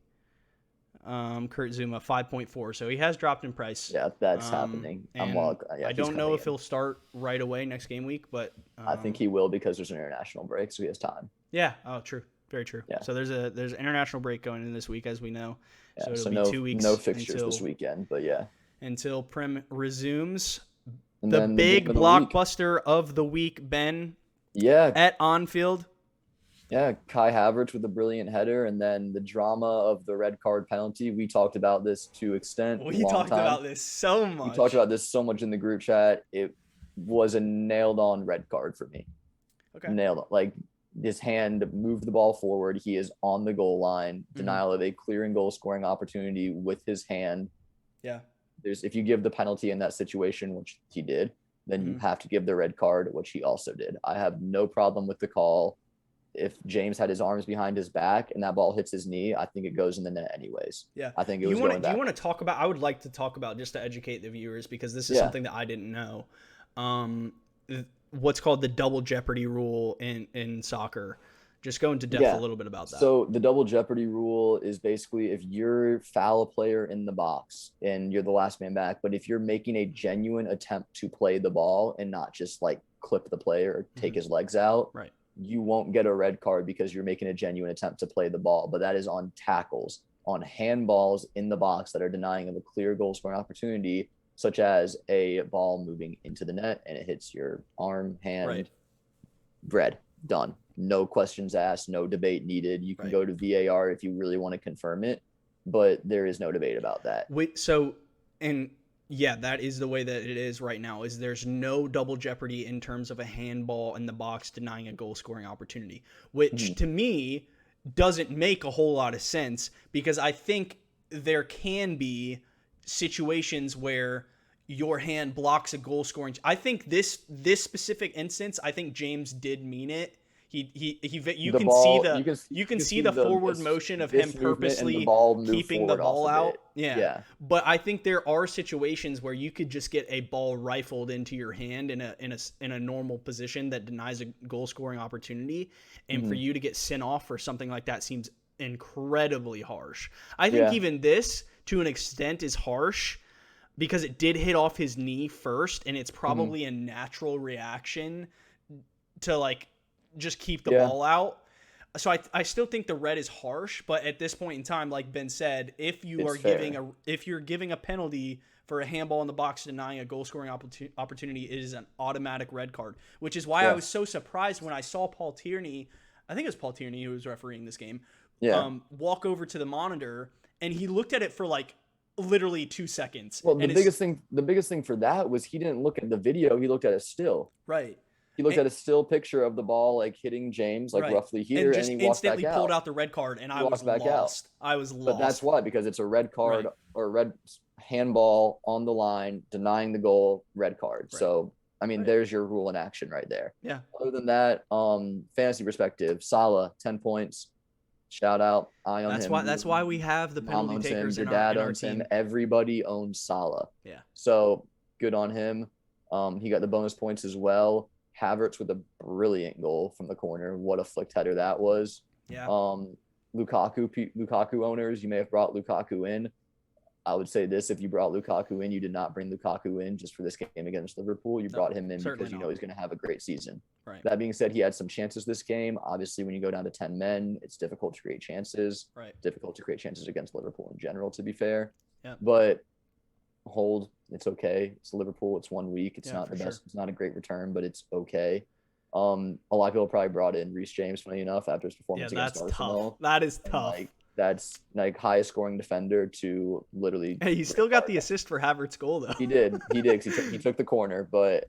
Kurt Zuma 5.4, so he has dropped in price. Yeah, that's happening. I He's don't know coming if in. he'll start right away next game week, but I think he will because there's an international break, so he has time. yeah. Oh, true. Very true. Yeah. So there's an international break going in this week, as we know. Yeah, So it'll so be no 2 weeks no fixtures this weekend, but yeah. until Prem resumes. And The then big game of the week. blockbuster of the week, Ben, Yeah, at Anfield. yeah. Kai Havertz with a brilliant header, and then the drama of the red card penalty. We talked about this to extent. We talked about this so much. We talked about this so much in the group chat. It was a nailed-on red card for me. Okay. Nailed on. Like his hand moved the ball forward. He is on the goal line. Denial of a clear and goal scoring opportunity with his hand. Yeah. If you give the penalty in that situation, which he did, then you have to give the red card, which he also did. I have no problem with the call. If James had his arms behind his back and that ball hits his knee, I think it goes in the net anyways. Yeah. I think it was going back. Do you want to talk about, I would like to talk about, just to educate the viewers, because this is something that I didn't know. What's called the double jeopardy rule in soccer. Just go into depth a little bit about that. So the double jeopardy rule is basically if you're foul a player in the box and you're the last man back, but if you're making a genuine attempt to play the ball and not just like clip the player or take his legs out, right, you won't get a red card because you're making a genuine attempt to play the ball. But that is on tackles, on handballs in the box that are denying of a clear goal scoring opportunity, such as a ball moving into the net and it hits your arm, hand, red, done. No questions asked, no debate needed. You can go to VAR if you really want to confirm it, but there is no debate about that. That is the way that it is right now, is there's no double jeopardy in terms of a handball in the box denying a goal scoring opportunity, which to me doesn't make a whole lot of sense, because I think there can be situations where your hand blocks a goal scoring. I think this specific instance, I think James did mean it. You can see the forward motion of him purposely keeping the ball out. Yeah. But I think there are situations where you could just get a ball rifled into your hand in a normal position that denies a goal scoring opportunity, and for you to get sent off for something like that seems incredibly harsh. I think even this, to an extent, is harsh because it did hit off his knee first, and it's probably a natural reaction to like just keep the ball out. So I still think the red is harsh, but at this point in time, like Ben said, if you're giving a penalty for a handball in the box denying a goal scoring opportunity, it is an automatic red card, which is why I was so surprised when I saw Paul Tierney, I think it was Paul Tierney who was refereeing this game, walk over to the monitor, and he looked at it for like literally 2 seconds. Well, the biggest thing for that was he didn't look at the video, he looked at a still. Right. He looked at a still picture of the ball like hitting James roughly here, and he walked back out. Instantly pulled out the red card, and I was lost. I was lost. But that's why, because it's a red card or a red handball on the line, denying the goal, red card. Right. So, I mean, there's your rule in action right there. Yeah. Other than that, fantasy perspective, Salah, 10 points. Shout out. I own him. That's why we have the penalty takers in our team. Him. Everybody owns Salah. Yeah. So, good on him. He got the bonus points as well. Havertz with a brilliant goal from the corner. What a flicked header that was. Yeah. Lukaku owners, you may have brought Lukaku in. I would say this: if you brought Lukaku in, you did not bring Lukaku in just for this game against Liverpool. You brought him in because you know he's going to have a great season. Right. That being said, he had some chances this game. Obviously, when you go down to 10 men, it's difficult to create chances. Right. Difficult to create chances against Liverpool in general, to be fair. Yeah. But it's okay. It's Liverpool. It's 1 week. It's not the best. Sure. It's not a great return, but it's okay. A lot of people probably brought in Reece James, funny enough, after his performance against Arsenal. Tough. That is tough. That's highest scoring defender to literally. Hey, he still got the assist for Havertz's goal though. He did. He took the corner, but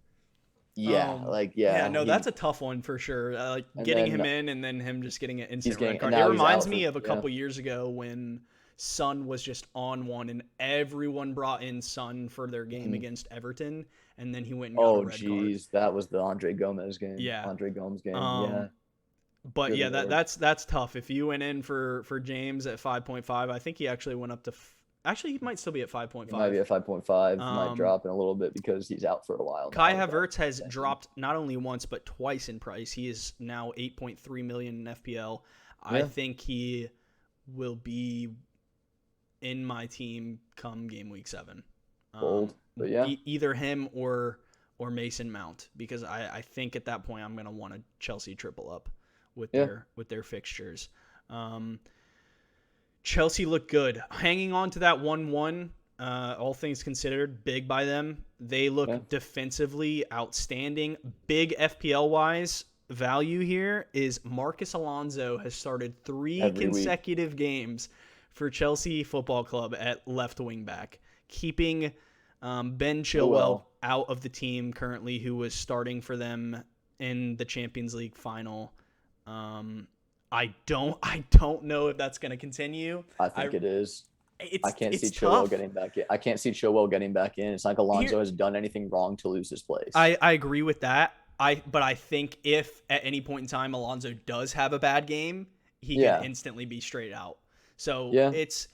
that's a tough one for sure. Getting him in and then him just getting an instant red card. It reminds me of a couple years ago when Son was just on one, and everyone brought in Son for their game against Everton, and then he went and got a red card. Geez, that was the Andre Gomez game. Yeah. Andre Gomes game. But Good yeah, Lord. that's tough. If you went in for James at 5.5, I think he actually went up to. Actually, he might still be at 5.5. He might be at 5.5. Might drop in a little bit because he's out for a while. Kai Havertz has dropped not only once but twice in price. He is now 8.3 million in FPL. Yeah. I think he will be in my team come game week 7. Bold, but yeah, either him or Mason Mount, because I think at that point I'm gonna want a Chelsea triple up with their fixtures. Chelsea looked good. Hanging on to that 1-1, all things considered, big by them. They look defensively outstanding. Big FPL-wise value here is Marcus Alonso has started 3 consecutive games for Chelsea Football Club at left wing back, keeping Ben Chilwell out of the team currently, who was starting for them in the Champions League final. I don't know if that's going to continue. I think it is. I can't see tough. Chilwell getting back in. I can't see Chilwell getting back in. It's like Alonso has done anything wrong to lose his place. I agree with that. But I think if at any point in time Alonso does have a bad game, he can instantly be straight out. So it's,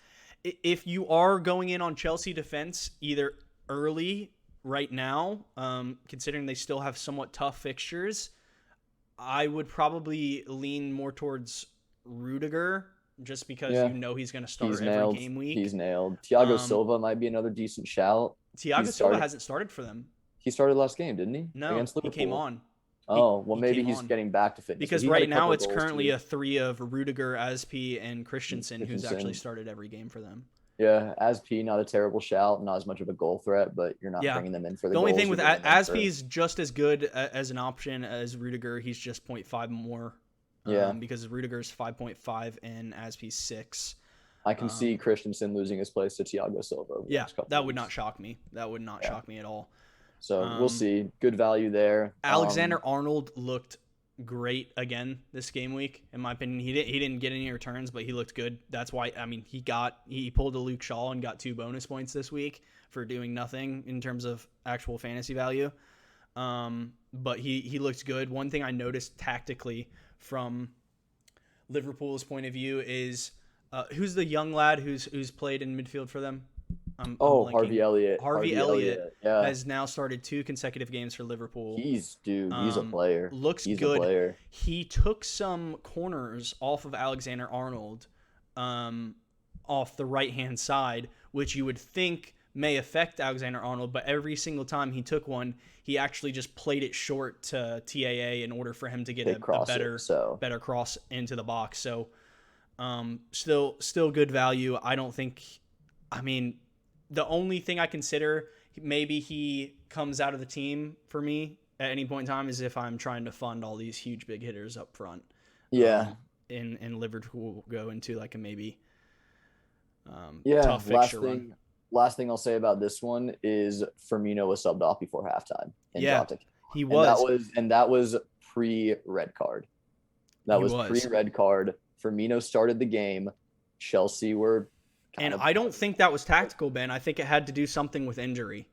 if you are going in on Chelsea defense either early right now, considering they still have somewhat tough fixtures, I would probably lean more towards Rudiger, just because he's going to start every game week. He's nailed. Thiago Silva might be another decent shout. Thiago Silva hasn't started for them. He started last game, didn't he? No, against Liverpool. He came on. Maybe he's getting back to fitness. Because right now it's currently a 3 of Rudiger, Aspi, and Christensen, who's actually started every game for them. Yeah, Aspi, not a terrible shout, not as much of a goal threat, but you're not bringing them in for the goals. The only thing with Aspi is just as good as an option as Rudiger. He's just 0.5 more. Because Rudiger's 5.5 and Aspi's 6. I can see Christensen losing his place to Thiago Silva. That would not shock me. That would not shock me at all. So we'll see. Good value there. Alexander-Arnold looked great again this game week, in my opinion. He didn't get any returns, but he looked good. That's why, I mean, he pulled a Luke Shaw and got 2 bonus points this week for doing nothing in terms of actual fantasy value. But he looked good. One thing I noticed tactically from Liverpool's point of view is who's the young lad who's played in midfield for them? Harvey Elliott. Harvey Elliott has now started 2 consecutive games for Liverpool. He's a player. He's good. A player. He took some corners off of Alexander-Arnold off the right-hand side, which you would think may affect Alexander-Arnold, but every single time he took one, he actually just played it short to TAA in order for him to get a better cross into the box. So still good value. The only thing I consider maybe he comes out of the team for me at any point in time is if I'm trying to fund all these huge big hitters up front. Yeah. And Liverpool will go into like a maybe tough fixture run. Last thing I'll say about this one is Firmino was subbed off before halftime. He was. And that was pre-red card. That was pre-red card. Firmino started the game. Chelsea were I don't think that was tactical, Ben. I think it had to do something with injury.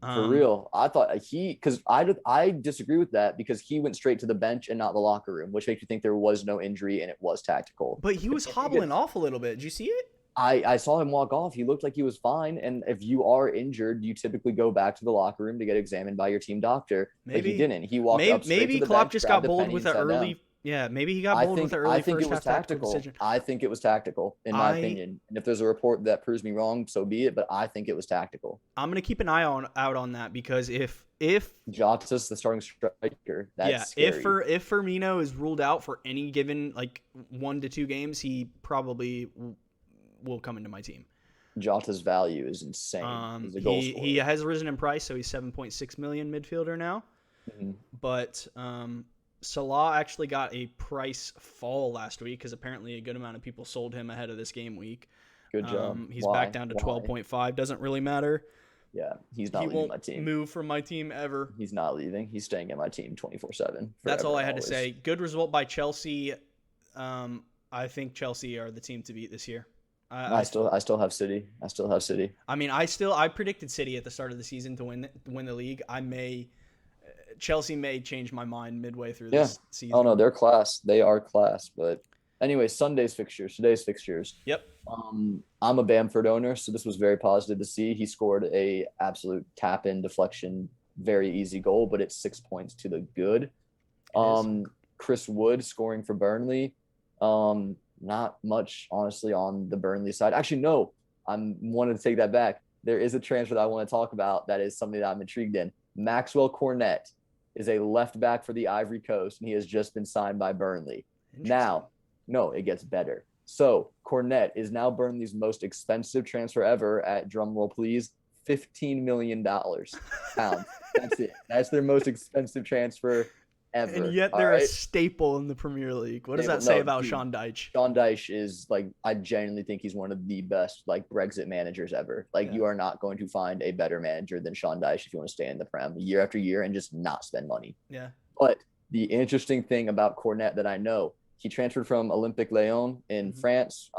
For real. I thought because I disagree with that, because he went straight to the bench and not the locker room, which makes you think there was no injury and it was tactical. But he was hobbling off a little bit. Did you see it? I saw him walk off. He looked like he was fine. And if you are injured, you typically go back to the locker room to get examined by your team doctor. Maybe but he didn't. He walked up straight to the Klopp bench, just got bold with an early. Down. Yeah, maybe he got bold with an early I think it was tactical. I think it was tactical, in my opinion. And if there's a report that proves me wrong, so be it. But I think it was tactical. I'm gonna keep an eye out on that, because if Jota's the starting striker, that's scary. If Firmino is ruled out for any given 1 to 2 games, he probably will come into my team. Jota's value is insane. He's a goal scorer. He has risen in price, so he's 7.6 million midfielder now. Mm-hmm. But Salah actually got a price fall last week, because apparently a good amount of people sold him ahead of this game week. Good job. He's back down to 12.5. Doesn't really matter. Yeah, he's not leaving my team. He won't move from my team ever. He's not leaving. He's staying in my team 24/7. That's all I had to say. Good result by Chelsea. I think Chelsea are the team to beat this year. I I still have City. I still have City. I mean, I predicted City at the start of the season to win the league. Chelsea may change my mind midway through Yeah. this Oh no, season. they're class. They are class. But anyway, Sunday's fixtures, today's fixtures. Yep. I'm a Bamford owner, so this was very positive to see. He scored a absolute tap in deflection, very easy goal, but it's 6 points to the good. It is. Chris Wood scoring for Burnley. Not much, honestly, on the Burnley side. Actually, no, I'm wanting to take that back. There is a transfer that I want to talk about that is something that I'm intrigued in. Maxwell Cornet is a left back for the Ivory Coast, and he has just been signed by Burnley. Now, no, it gets better. So Cornet is now Burnley's most expensive transfer ever at, drumroll please, $15 million pounds. That's it. That's their most expensive transfer ever. And yet they're a staple in the Premier League. What does that say about Sean Dyche? Sean Dyche is I genuinely think he's one of the best Brexit managers ever. You are not going to find a better manager than Sean Dyche if you want to stay in the Prem year after year and just not spend money. Yeah. But the interesting thing about Cornet that I know, he transferred from Olympique Lyon in France.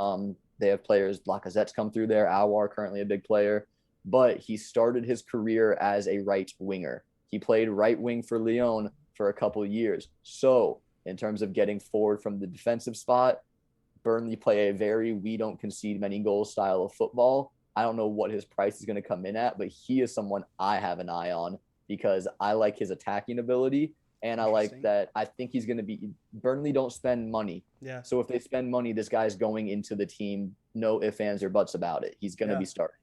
They have players, Lacazette's come through there, Aouar currently a big player, but he started his career as a right winger. He played right wing for Lyon for a couple of years. So in terms of getting forward from the defensive spot, Burnley play a very we don't concede many goals style of football. I don't know what his price is going to come in at, but he is someone I have an eye on because I like his attacking ability. And I like that. I think he's going to be – Burnley don't spend money. Yeah. So if they spend money, this guy's going into the team, no ifs, ands, or buts about it. He's going to be starting.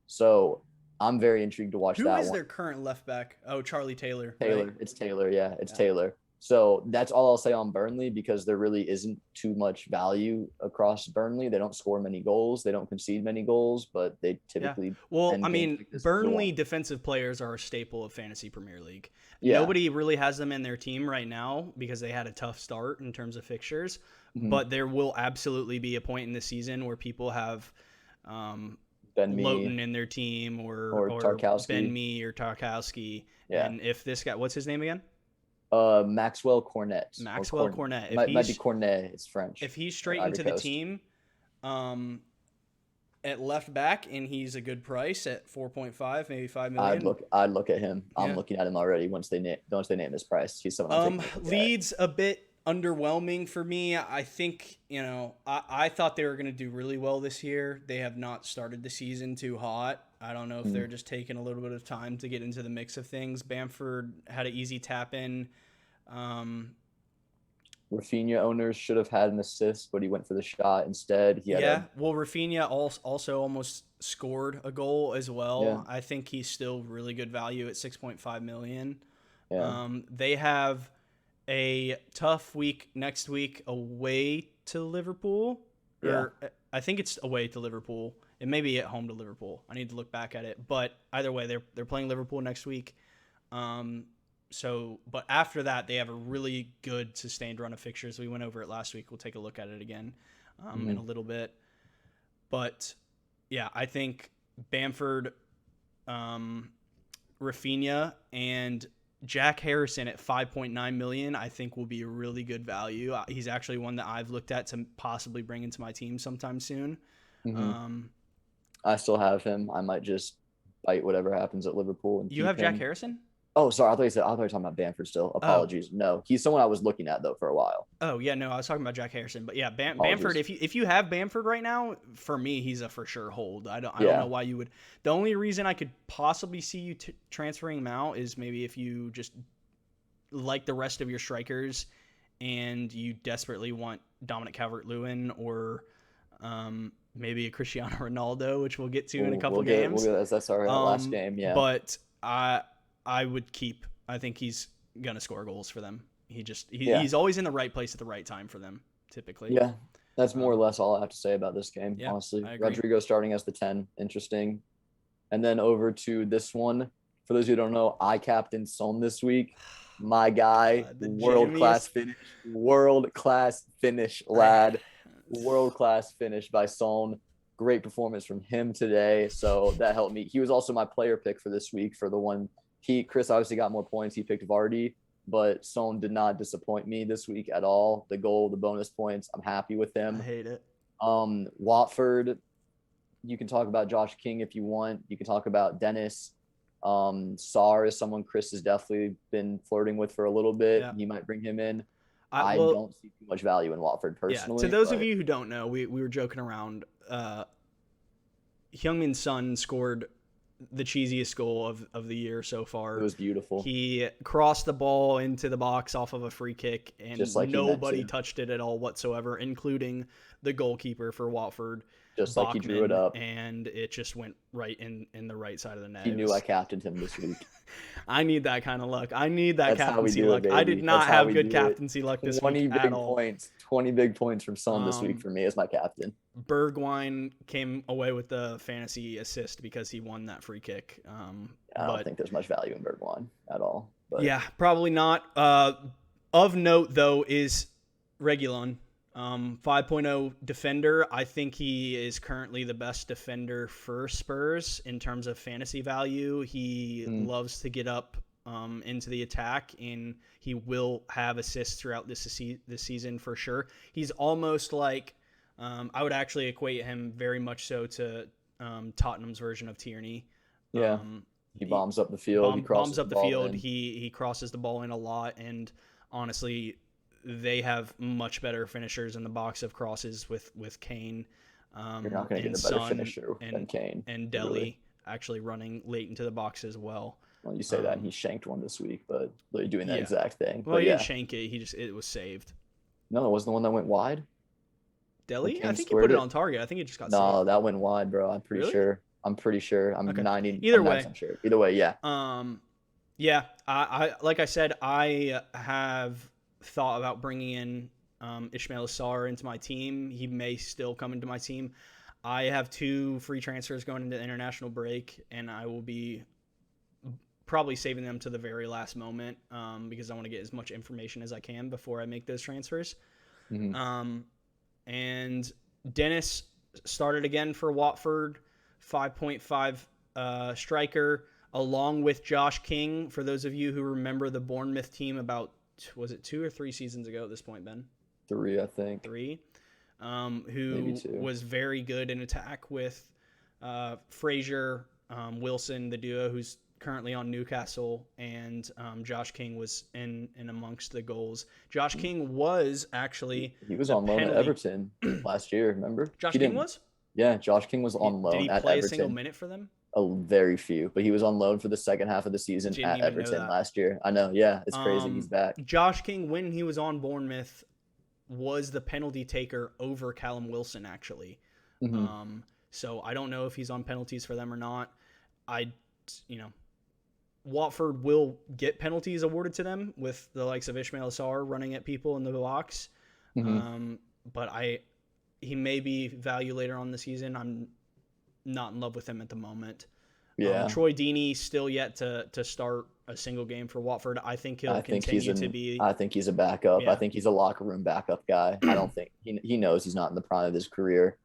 So I'm very intrigued to watch that one. Who is their current left back? Oh, Charlie Taylor. Taylor. Right? It's Taylor, yeah. It's Taylor. So that's all I'll say on Burnley because there really isn't too much value across Burnley. They don't score many goals. They don't concede many goals, but they typically – Well, I mean, Burnley defensive players are a staple of Fantasy Premier League. Yeah. Nobody really has them in their team right now because they had a tough start in terms of fixtures. But there will absolutely be a point in the season where people have Lowton in their team or Tarkowski. Ben Mee or Tarkowski. Yeah. And if this guy – what's his name again? Maxwell Cornet. Maxwell Cornet. Might be Cornet. It's French. If he's straight into the team at left back and he's a good price at 4.5, maybe 5 million. I'd look at him. I'm looking at him already once they name his price. He's someone Leeds a bit underwhelming for me. I think, I thought they were going to do really well this year. They have not started the season too hot. I don't know if they're just taking a little bit of time to get into the mix of things. Bamford had an easy tap in. Rafinha owners should have had an assist, but he went for the shot instead. Rafinha also almost scored a goal as well. Yeah. I think he's still really good value at 6.5 million. Yeah. They have a tough week next week away to Liverpool. I think it's away to Liverpool. It may be at home to Liverpool. I need to look back at it. But either way, they're playing Liverpool next week. But after that, they have a really good sustained run of fixtures. We went over it last week. We'll take a look at it again in a little bit. But, yeah, I think Bamford, Rafinha, and Jack Harrison at 5.9 million, I think will be a really good value. He's actually one that I've looked at to possibly bring into my team sometime soon. I still have him. I might just bite whatever happens at Liverpool. And you have Jack Harrison? Oh, sorry. I thought you were talking about Bamford still. Apologies. Oh. No, he's someone I was looking at though for a while. Oh yeah, no, I was talking about Jack Harrison, but yeah, Bamford. If you have Bamford right now, for me, he's a for sure hold. I don't know why you would. The only reason I could possibly see you transferring him out is maybe if you just like the rest of your strikers and you desperately want Dominic Calvert-Lewin or maybe a Cristiano Ronaldo, which we'll get to in a couple games. That's our last game, yeah. But I would keep. I think he's gonna score goals for them. He's always in the right place at the right time for them, typically. Yeah, that's more or less all I have to say about this game. Yeah, honestly, Rodrigo starting as the 10, interesting. And then over to this one. For those who don't know, I captained Son this week. My guy, world class finish, lad. World class finish by Son. Great performance from him today. So that helped me. He was also my player pick for this week for the one. Chris obviously got more points. He picked Vardy, but Son did not disappoint me this week at all. The goal, the bonus points, I'm happy with him. I hate it. Watford, you can talk about Josh King if you want. You can talk about Dennis. Sarr is someone Chris has definitely been flirting with for a little bit. Yeah. He might bring him in. Well, don't see too much value in Watford personally. Yeah. To those of you who don't know, we were joking around. Heung-min Son scored the cheesiest goal of the year so far. It was beautiful. He crossed the ball into the box off of a free kick, and nobody touched it at all whatsoever, including the goalkeeper for Watford. Just Bachman, like he drew it up. And it just went right in the right side of the net. He knew I captained him this week. I need that kind of luck. I need that captaincy luck. I did not have good captaincy luck this week at all. 20 big points from Son this week for me as my captain. Bergwijn came away with the fantasy assist because he won that free kick. I don't think there's much value in Bergwijn at all. But. Yeah, probably not. Of note, though, is Reguilon. 5.0 defender. I think he is currently the best defender for Spurs in terms of fantasy value. He loves to get up into the attack, and he will have assists throughout this season for sure. He's almost like I would actually equate him very much so to Tottenham's version of Tierney. Yeah, he bombs up the field. Bombs up the field. He crosses the ball in a lot, and honestly, they have much better finishers in the box of crosses with Kane. You're not going to get a better finisher than Kane. And Dele actually running late into the box as well. Well, you say that, and he shanked one this week, but they're doing that exact thing. Well, he didn't shank it. It was saved. No, it wasn't the one that went wide? Dele? I think he put it on target. I think it just got saved. No, that went wide, bro. I'm pretty sure. I'm okay. 90. Either way. Sure. Either way, yeah. Yeah. I like I said, I have thought about bringing in Ismaila Sarr into my team. He may still come into my team. I have 2 free transfers going into the international break, and I will be probably saving them to the very last moment because I want to get as much information as I can before I make those transfers. Mm-hmm. And Dennis started again for Watford, 5.5 striker, along with Josh King. For those of you who remember the Bournemouth team about, was it 2 or 3 seasons ago at this point, Ben? 3, I think. 3. Who was very good in attack with Fraser, Wilson, the duo, who's currently on Newcastle, and Josh King was in amongst the goals. Josh King was actually... He was on loan at Everton last year, remember? Josh King was? Yeah, Josh King was on loan at Everton. Did he play a single minute for them? Very few, but he was on loan for the second half of the season at Everton last year. I know, yeah, it's crazy. He's back. Josh King, when he was on Bournemouth, was the penalty taker over Callum Wilson, actually. Mm-hmm. So I don't know if he's on penalties for them or not. Watford will get penalties awarded to them with the likes of Ismaila Sarr running at people in the box. Mm-hmm. But he may be value later on the season. I'm not in love with him at the moment. Yeah. Troy Deeney still yet to start a single game for Watford. I think he'll continue to be. I think he's a backup. Yeah. I think he's a locker room backup guy. I don't think he knows he's not in the prime of his career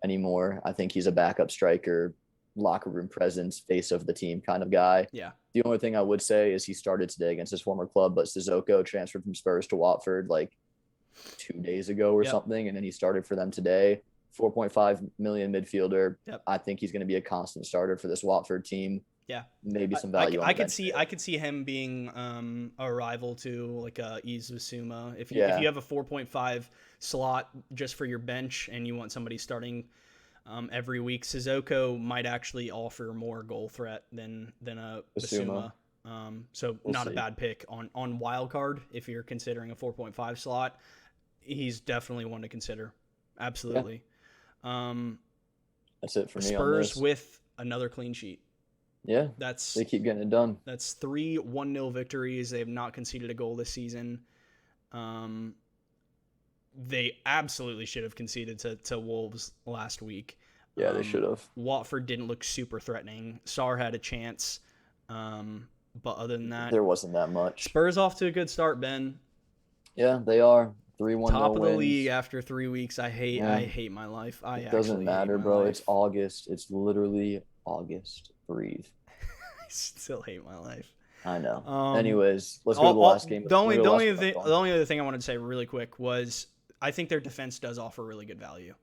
anymore. I think he's a backup striker, locker room presence, face of the team kind of guy. Yeah. The only thing I would say is he started today against his former club, but Sissoko transferred from Spurs to Watford like 2 days ago or something, and then he started for them today. 4.5 million midfielder. Yep. I think he's going to be a constant starter for this Watford team. Yeah, maybe some value. I could see him being a rival to like Zuma. If you have a 4.5 slot just for your bench and you want somebody starting every week, Sissoko might actually offer more goal threat than a Zuma. So we'll see. A bad pick on wild card if you're considering a 4.5 slot. He's definitely one to consider. Absolutely. Yeah. That's it for me. Spurs with another clean sheet. Yeah, they keep getting it done. That's 3 1-0 victories. They have not conceded a goal this season. They absolutely should have conceded to Wolves last week. Yeah, they should have. Watford didn't look super threatening. Sarr had a chance, but other than that, there wasn't that much. Spurs off to a good start, Ben. Yeah, they are. 3-1 top of the wins. League after 3 weeks. I hate my life. It doesn't matter, bro. It's August. It's literally August. Breathe. I still hate my life. I know. Anyways, let's go to the last game. The only other thing I wanted to say really quick was I think their defense does offer really good value.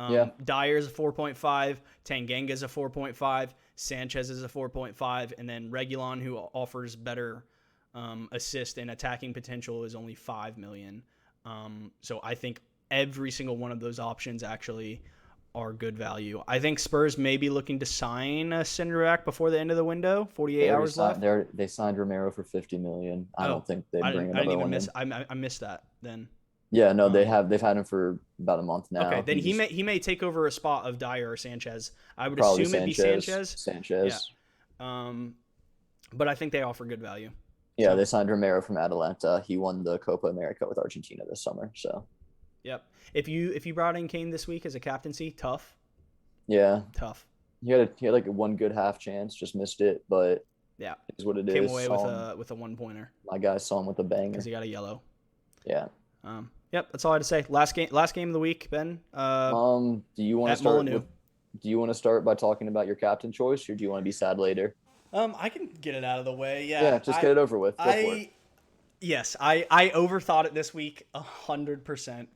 Yeah. Dyer's a 4.5, Tanganga's a 4.5, Sanchez is a 4.5, and then Reguilon, who offers better assist and attacking potential, is only 5 million. So I think every single one of those options actually are good value. I think Spurs may be looking to sign a center back before the end of the window. 48 hours left. They signed Romero for 50 million. I don't think they bring another one in. I missed that then. Yeah, no, they've had him for about a month now. Okay, then he may take over a spot of Dyer or Sanchez. I would assume it'd be Sanchez. Yeah. But I think they offer good value. Yeah, they signed Romero from Atalanta. He won the Copa America with Argentina this summer. So. Yep. If you brought in Kane this week as a captaincy, tough. Yeah. Tough. He had like one good half chance, just missed it, but yeah, is what it Came is. away with a 1-pointer. My guy saw him with a banger because he got a yellow. Yeah. Yep, that's all I had to say. Last game of the week, Ben. Do you want to start by talking about your captain choice, or do you want to be sad later? I can get it out of the way. Yeah, just get it over with. Go for it. Yes, I overthought it this week 100%.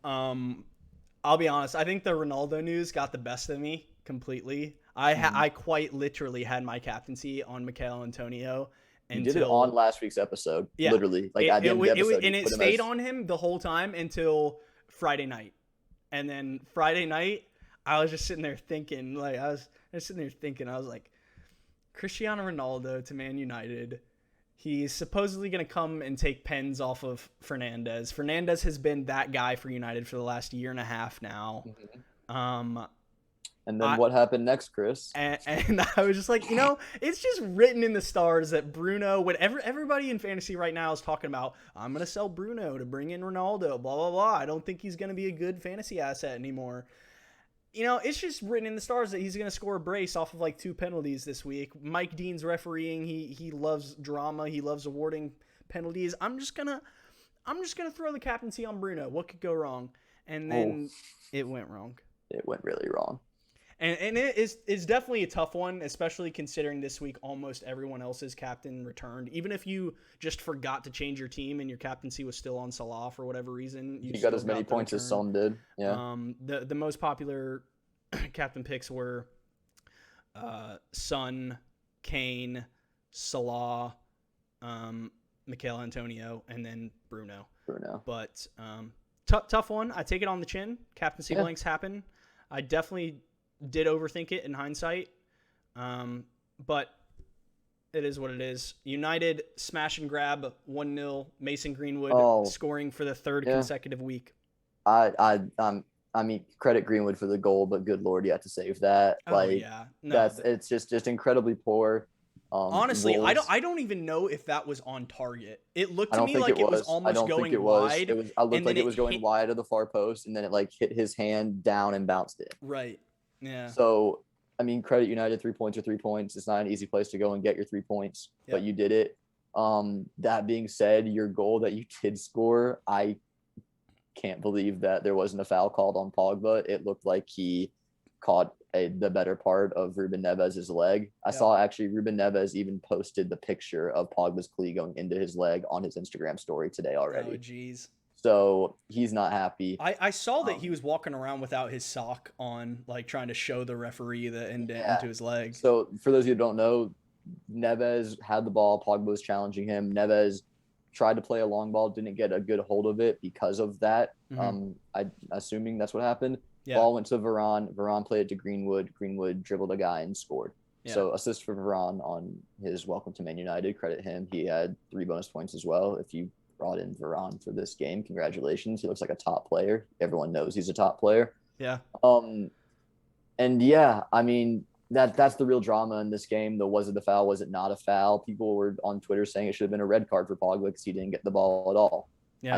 I'll be honest. I think the Ronaldo news got the best of me completely. I quite literally had my captaincy on Mikel Antonio. You did it on last week's episode, literally. Like at the end of the episode, and it stayed on him the whole time until Friday night. And then Friday night, I was just sitting there thinking, I was like, Cristiano Ronaldo to Man United. He's supposedly going to come and take pens off of Fernandes. Fernandes has been that guy for United for the last year and a half now. Mm-hmm. And then what happened next, Chris? And I was just like, it's just written in the stars that Bruno, whatever everybody in fantasy right now is talking about, I'm going to sell Bruno to bring in Ronaldo, blah, blah, blah. I don't think he's going to be a good fantasy asset anymore. It's just written in the stars that he's going to score a brace off of like 2 penalties this week. Mike Dean's refereeing. He loves drama. He loves awarding penalties. I'm just going to throw the captaincy on Bruno. What could go wrong? And then it went wrong. It went really wrong. And it's definitely a tough one, especially considering this week almost everyone else's captain returned. Even if you just forgot to change your team and your captaincy was still on Salah for whatever reason, you got as many points as Son did. Yeah. The most popular captain picks were Son, Kane, Salah, Mikel Antonio, and then Bruno. But tough one. I take it on the chin. Captaincy blanks happen. I definitely did overthink it in hindsight, but it is what it is. United smash and grab 1-0. Mason Greenwood scoring for the third consecutive week. I mean, credit Greenwood for the goal, but good Lord, you have to save that. It's just incredibly poor. Honestly, Wolves, I don't even know if that was on target. It looked to me like it was almost going wide. I looked like it was going wide of the far post, and then it hit his hand down and bounced in. Right. Yeah. So, I mean, credit United. 3 points are 3 points. It's not an easy place to go and get your 3 points, but you did it. That being said, your goal that you did score, I can't believe that there wasn't a foul called on Pogba. It looked like he caught the better part of Ruben Neves' leg. I saw actually Ruben Neves even posted the picture of Pogba's cleat going into his leg on his Instagram story today already. Oh, jeez. So he's not happy. I saw that he was walking around without his sock on, trying to show the referee the indent into his leg. So for those of you who don't know, Neves had the ball. Pogba was challenging him. Neves tried to play a long ball, didn't get a good hold of it because of that. Mm-hmm. I'm assuming that's what happened. Yeah. Ball went to Varane. Varane played it to Greenwood. Greenwood dribbled a guy and scored. Yeah. So assist for Varane on his welcome to Man United. Credit him. He had 3 bonus points as well. If you brought in Varane for this game, congratulations. He looks like a top player. Everyone knows he's a top player. Yeah. And yeah, I mean, that's the real drama in this game. Though, was it a foul? Was it not a foul? People were on Twitter saying it should have been a red card for Pogba because he didn't get the ball at all. Yeah.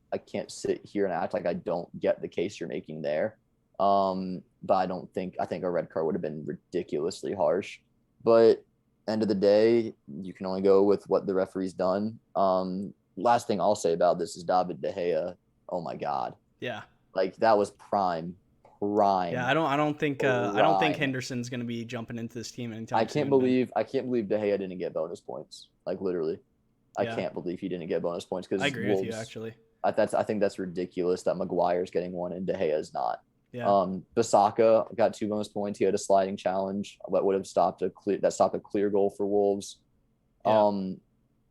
I can't sit here and act like I don't get the case you're making there. But I think a red card would have been ridiculously harsh. But end of the day, you can only go with what the referee's done. Last thing I'll say about this is David De Gea. Oh my God. Yeah. That was prime. Yeah, I don't think Henderson's going to be jumping into this team anytime soon. I can't believe De Gea didn't get bonus points. Literally. I can't believe he didn't get bonus points because I agree with you actually. I think that's ridiculous that Maguire's getting one and De Gea's not. Yeah. Bisaka got 2 bonus points. He had a sliding challenge that would have stopped a clear goal for Wolves. Yeah.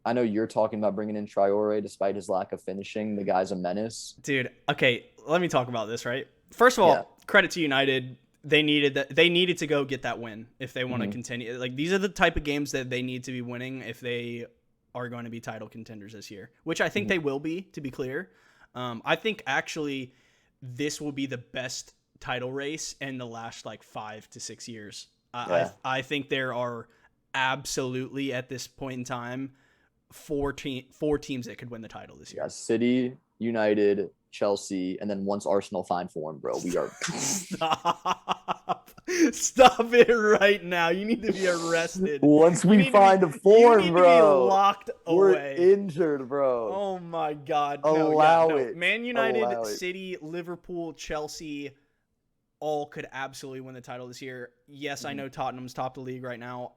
I know you're talking about bringing in Traore despite his lack of finishing. The guy's a menace. Dude, okay, let me talk about this, right? First of all, Yeah. credit to United. They needed to go get that win if they want to Mhm. continue. Like, these are the type of games that they need to be winning if they are going to be title contenders this year, which I think Mhm. they will be, to be clear. I think actually this will be the best title race in the last like 5 to 6 years. Yeah. I think there are absolutely at this point in time four teams that could win the title this year. Yeah, City, United, Chelsea, and then once Arsenal find form, bro, we are. Stop it right now. You need to be arrested. Once we find a you form, need bro, to be locked we're away. injured, bro. Oh my God. Allow no. it. Man United, Allow it. City, Liverpool, Chelsea, all could absolutely win the title this year. Yes, I know Tottenham's top of the league right now.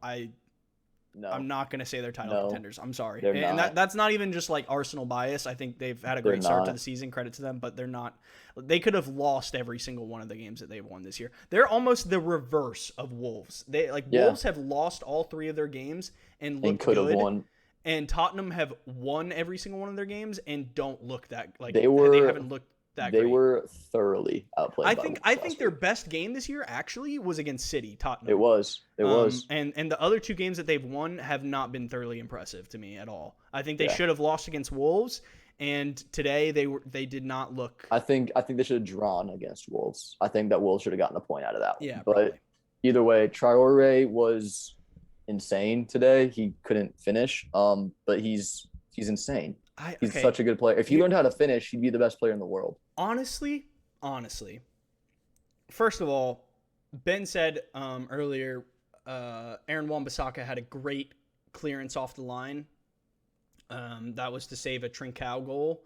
No, I'm not going to say they're title contenders. I'm sorry. They're And not. that's not even just like Arsenal bias. I think they've had a They're great start to not. the season. Credit to them, but they're not. They could have lost every single one of the games that they've won this year. They're almost the reverse of Wolves. Wolves have lost all 3 of their games and looked could have good. won. And Tottenham have won every single one of their games and don't look that like They haven't looked that They great. were thoroughly outplayed. I think their best game this year actually was against City, Tottenham. It was. And the other 2 games that they've won have not been thoroughly impressive to me at all. I think they should have lost against Wolves, and today they did not look. I think they should have drawn against Wolves. I think that Wolves should have gotten a point out of that one. Yeah, but probably. Either way, Traore was insane today. He couldn't finish. But he's insane. He's such a good player. If he learned how to finish, he'd be the best player in the world. Honestly, first of all, Ben said earlier, Aaron Wan-Bissaka had a great clearance off the line. That was to save a Trincao goal.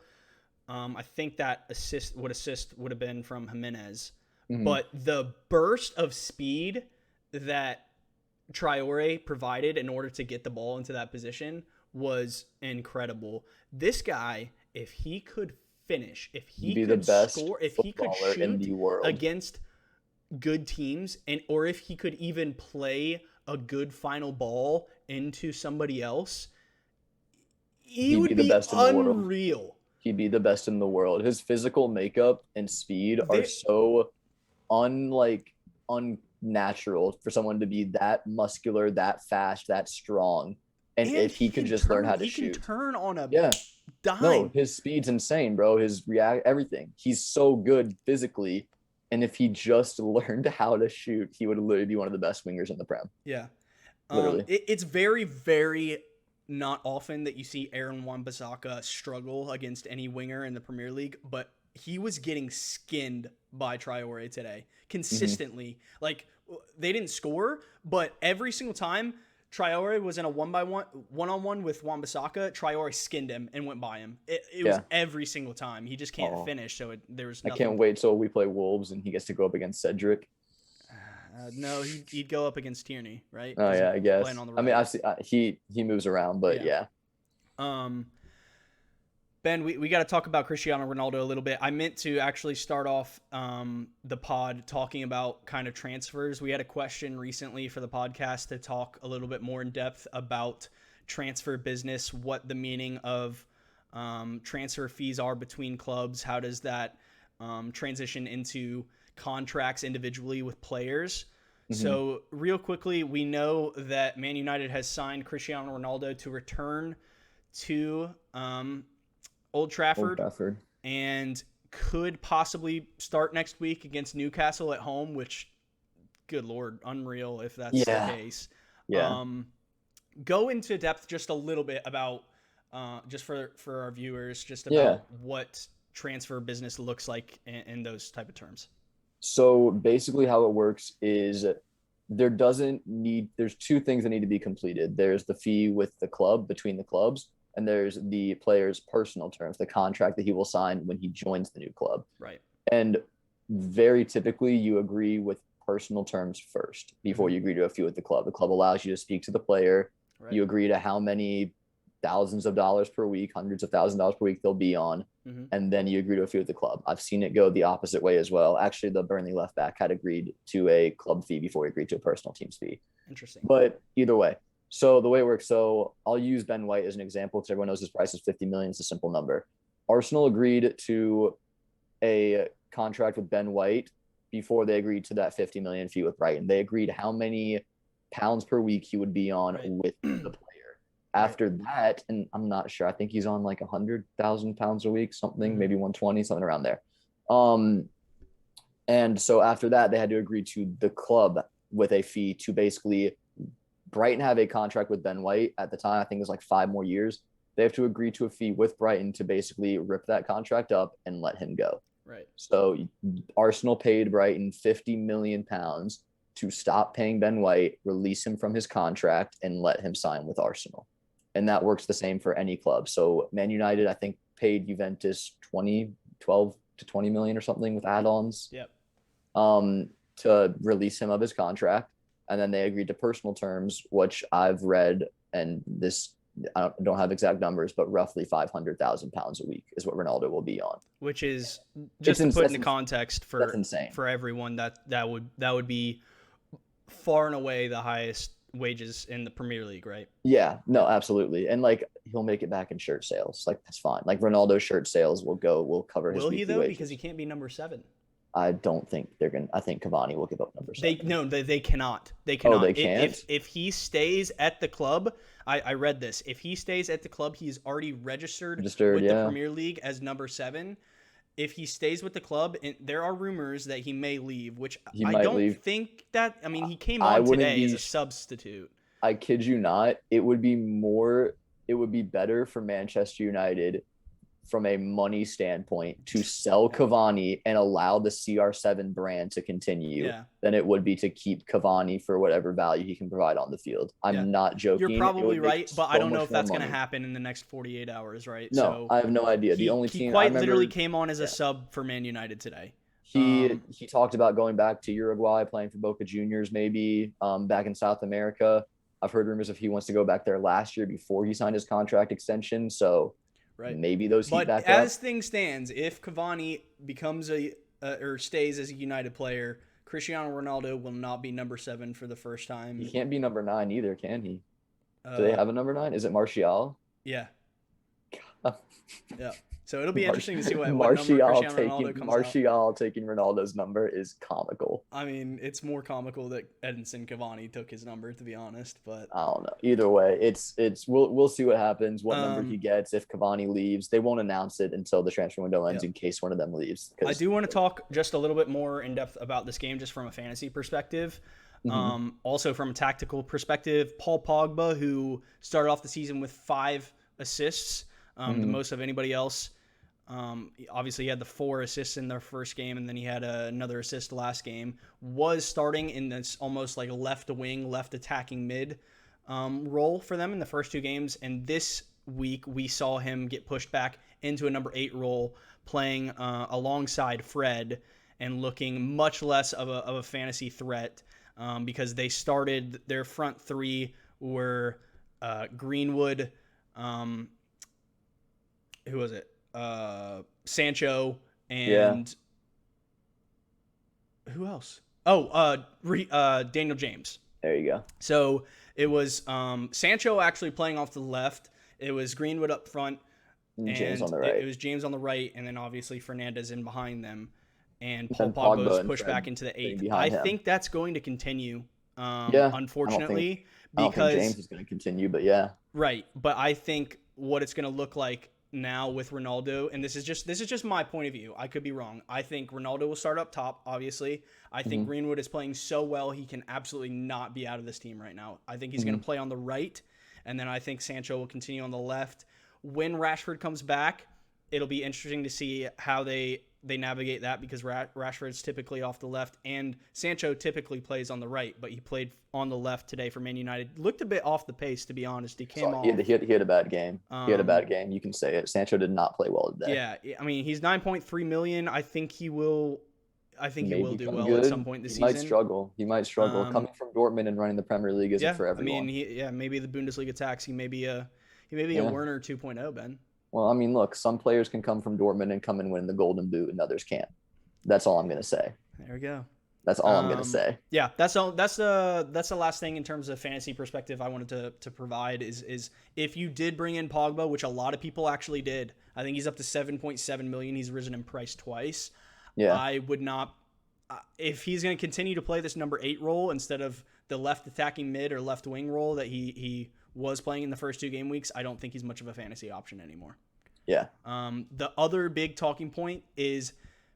I think that assist would have been from Jimenez. Mm-hmm. But the burst of speed that Traore provided in order to get the ball into that position was incredible. This guy, if he could finish, if he be could the best score, if he could footballer in the shoot world against good teams, or if he could even play a good final ball into somebody else, he would be unreal. He'd be the best in the world. His physical makeup and speed are so unnatural for someone to be that muscular, that fast, that strong. And if he could just learn how to shoot. He can turn on a dime. No, his speed's insane, bro. His everything. He's so good physically. And if he just learned how to shoot, he would literally be one of the best wingers in the Prem. Yeah. Literally. It's very, very not often that you see Aaron Wan-Bissaka struggle against any winger in the Premier League, but he was getting skinned by Traore today consistently. Mm-hmm. Like, they didn't score, but every single time Traore was in a one-on-one with Wan-Bissaka, Traore skinned him and went by him. It was every single time. He just can't finish, so there was nothing. I can't wait till we play Wolves and he gets to go up against Cedric. No, he'd go up against Tierney, right? Oh yeah, I guess. On the right. I mean, I've seen, he moves around, but yeah. Ben, we got to talk about Cristiano Ronaldo a little bit. I meant to actually start off the pod talking about kind of transfers. We had a question recently for the podcast to talk a little bit more in depth about transfer business, what the meaning of transfer fees are between clubs. How does that transition into contracts individually with players? Mm-hmm. So real quickly, we know that Man United has signed Cristiano Ronaldo to return to Old Trafford and could possibly start next week against Newcastle at home, which, good Lord, unreal if that's the case. Yeah. Go into depth just a little bit about, just for our viewers, just about what transfer business looks like in those type of terms. So basically how it works is there's 2 things that need to be completed. There's the fee with the club, between the clubs, and there's the player's personal terms, the contract that he will sign when he joins the new club. Right. And very typically you agree with personal terms first before you agree to a fee with the club. The club allows you to speak to the player. Right. You agree to how many thousands of dollars per week, hundreds of thousands of dollars per week they'll be on, and then you agree to a fee with the club. I've seen it go the opposite way as well. Actually, the Burnley left back had agreed to a club fee before he agreed to a personal team's fee. Interesting. But either way, so the way it works, so I'll use Ben White as an example because everyone knows his price is 50 million. It's a simple number. Arsenal agreed to a contract with Ben White before they agreed to that 50 million fee with Brighton. They agreed how many pounds per week he would be on with the player. After that, and I'm not sure, I think he's on like 100,000 pounds a week, something, maybe 120, something around there. And so after that, they had to agree to the club with a fee to basically Brighton have a contract with Ben White at the time. I think it was like 5 more years. They have to agree to a fee with Brighton to basically rip that contract up and let him go. Right. So Arsenal paid Brighton 50 million pounds to stop paying Ben White, release him from his contract, and let him sign with Arsenal. And that works the same for any club. So Man United, I think, paid Juventus 12 to 20 million or something with add-ons. Yep. To release him of his contract. And then they agreed to personal terms, which I've read, and this, I don't have exact numbers, but roughly 500,000 pounds a week is what Ronaldo will be on. Which is, just to put into context for everyone, that would be far and away the highest wages in the Premier League, right? Yeah, no, absolutely. And like, he'll make it back in shirt sales. Like, that's fine. Like, Ronaldo's shirt sales will cover his weekly wages. Will he though? Because he can't be number 7. I don't think they're going to. I think Cavani will give up number 7. They cannot. They cannot. Oh, they can't? If he stays at the club, I read this. If he stays at the club, he's already registered with the Premier League as number 7. If he stays with the club, and there are rumors that he may leave, which I don't think that. I mean, he came on today as a substitute. I kid you not. It would be better for Manchester United from a money standpoint to sell Cavani and allow the CR7 brand to continue than it would be to keep Cavani for whatever value he can provide on the field. I'm not joking. You're probably right, but I don't know if that's going to happen in the next 48 hours, right? No, so I have no idea. The only team quite literally came on as a sub for Man United today. He talked about going back to Uruguay, playing for Boca Juniors, maybe back in South America. I've heard rumors if he wants to go back there last year before he signed his contract extension. So maybe those heat back up. But as things stands, if Cavani becomes or stays as a United player, Cristiano Ronaldo will not be number 7 for the first time. He can't be number 9 either, can he? Do they have a number 9? Is it Martial? Yeah. Yeah. So it'll be interesting to see what number Cristiano Ronaldo comes Martial taking Ronaldo's number is comical. I mean, it's more comical that Edinson Cavani took his number, to be honest. But I don't know. Either way, it's we'll see what happens, what number he gets if Cavani leaves. They won't announce it until the transfer window ends in case one of them leaves. I do want to talk just a little bit more in depth about this game, just from a fantasy perspective. Also from a tactical perspective, Paul Pogba, who started off the season with 5 assists, the most of anybody else. Obviously, he had the 4 assists in their first game, and then he had another assist last game. Was starting in this almost like left wing, left attacking mid role for them in the first 2 games. And this week, we saw him get pushed back into a number 8 role, playing alongside Fred and looking much less of a fantasy threat because they started their front 3 were Greenwood. Who was it? Sancho and who else? Daniel James. There you go. So it was Sancho actually playing off to the left. It was Greenwood up front, and James on the right. It was James on the right, and then obviously Fernandes in behind them, and Paul Pogba was pushed back into the 8th. I think that's going to continue. Unfortunately, I don't think James is going to continue, but right. But I think what it's going to look like now with Ronaldo, and this is just my point of view. I could be wrong. I think Ronaldo will start up top, obviously. I think Greenwood is playing so well he can absolutely not be out of this team right now. I think he's going to play on the right, and then I think Sancho will continue on the left. When Rashford comes back, it'll be interesting to see how they navigate that, because Rashford's typically off the left and Sancho typically plays on the right, but he played on the left today for Man United. Looked a bit off the pace, to be honest. He came off. He had a bad game. He had a bad game. You can say it. Sancho did not play well today. Yeah, I mean, he's 9.3 million. I think he will do well at some point this season. He might struggle. Coming from Dortmund and running the Premier League isn't for everyone. I mean, maybe the Bundesliga tax. He may be He may be a Yeah. Werner 2.0, Ben. Well, I mean, look, some players can come from Dortmund and come and win the Golden Boot, and others can't. That's all I'm gonna say. There we go. That's all I'm gonna say. Yeah, that's the last thing in terms of fantasy perspective I wanted to provide is if you did bring in Pogba, which a lot of people actually did. I think he's up to 7.7 million. He's risen in price twice. Yeah. I would not if he's going to continue to play this number 8 role instead of the left attacking mid or left wing role that he was playing in the first 2 game weeks. I don't think he's much of a fantasy option anymore. Yeah. The other big talking point is,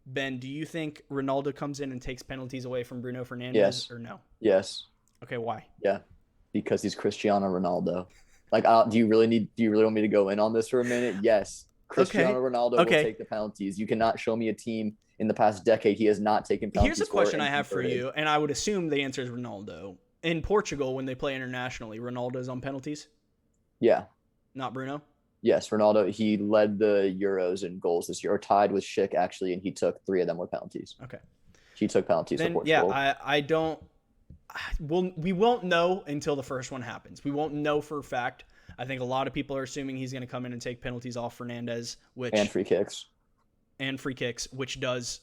Ben, do you think Ronaldo comes in and takes penalties away from Bruno Fernandes Yes. or no? Yes. Okay, why? Yeah. Because he's Cristiano Ronaldo. Like, do you really want me to go in on this for a minute? Yes. Cristiano Ronaldo will take the penalties. You cannot show me a team in the past decade he has not taken penalties. Here's a question I have for you, and I would assume the answer is Ronaldo. In Portugal, when they play internationally, Ronaldo's on penalties? Yeah. Not Bruno? Yes, Ronaldo, he led the Euros in goals this year, or tied with Schick, actually, and he took 3 of them were penalties. Okay. He took penalties for Portugal. Yeah, I don't – we won't know until the first one happens. We won't know for a fact. I think a lot of people are assuming he's going to come in and take penalties off Fernandes, and free kicks. And free kicks, which does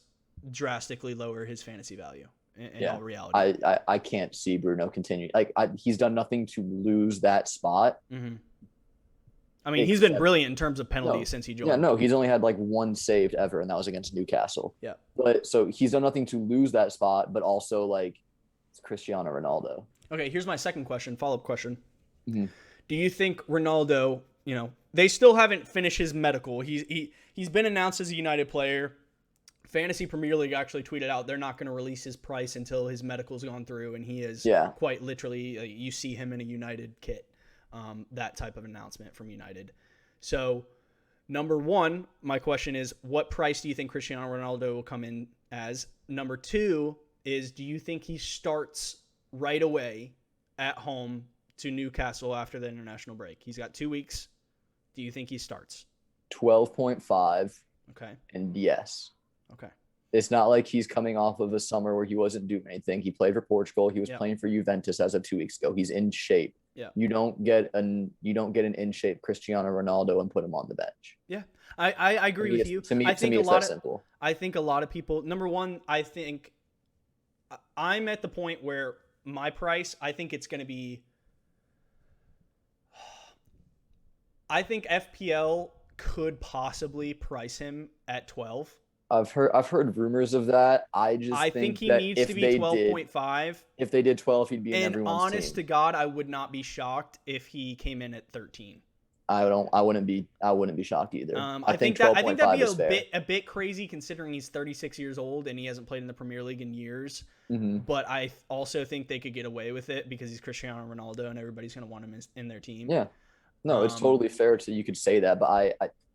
drastically lower his fantasy value in all reality. I can't see Bruno continue. Like, he's done nothing to lose that spot. Mm-hmm. I mean, he's been brilliant in terms of penalties since he joined. Yeah, no, he's only had like 1 saved ever, and that was against Newcastle. Yeah. But so he's done nothing to lose that spot, but also like it's Cristiano Ronaldo. Okay, here's my second question, follow-up question. Mm-hmm. Do you think Ronaldo, they still haven't finished his medical. He's been announced as a United player. Fantasy Premier League actually tweeted out they're not going to release his price until his medical's gone through, and he is quite literally, you see him in a United kit. That type of announcement from United. So, number 1, my question is, what price do you think Cristiano Ronaldo will come in as? Number 2 is, do you think he starts right away at home to Newcastle after the international break? He's got 2 weeks. Do you think he starts? 12.5. Okay. And yes. Okay. It's not like he's coming off of a summer where he wasn't doing anything. He played for Portugal. He was playing for Juventus as of 2 weeks ago. He's in shape. Yeah. You don't get an in shape Cristiano Ronaldo and put him on the bench. Yeah. I agree with you. To me, it's that simple. I think a lot of people, number 1, I think I'm at the point where my price, I think it's going to be, I think FPL could possibly price him at 12. I've heard rumors of that. I think he needs to be 12.5. If they did 12, he'd be in everyone's team. And honest to God, I would not be shocked if he came in at 13. I wouldn't be shocked either. I think that'd be a bit crazy considering he's 36 years old and he hasn't played in the Premier League in years. Mm-hmm. But I also think they could get away with it because he's Cristiano Ronaldo and everybody's going to want him in their team. Yeah. No, it's totally fair you could say that, but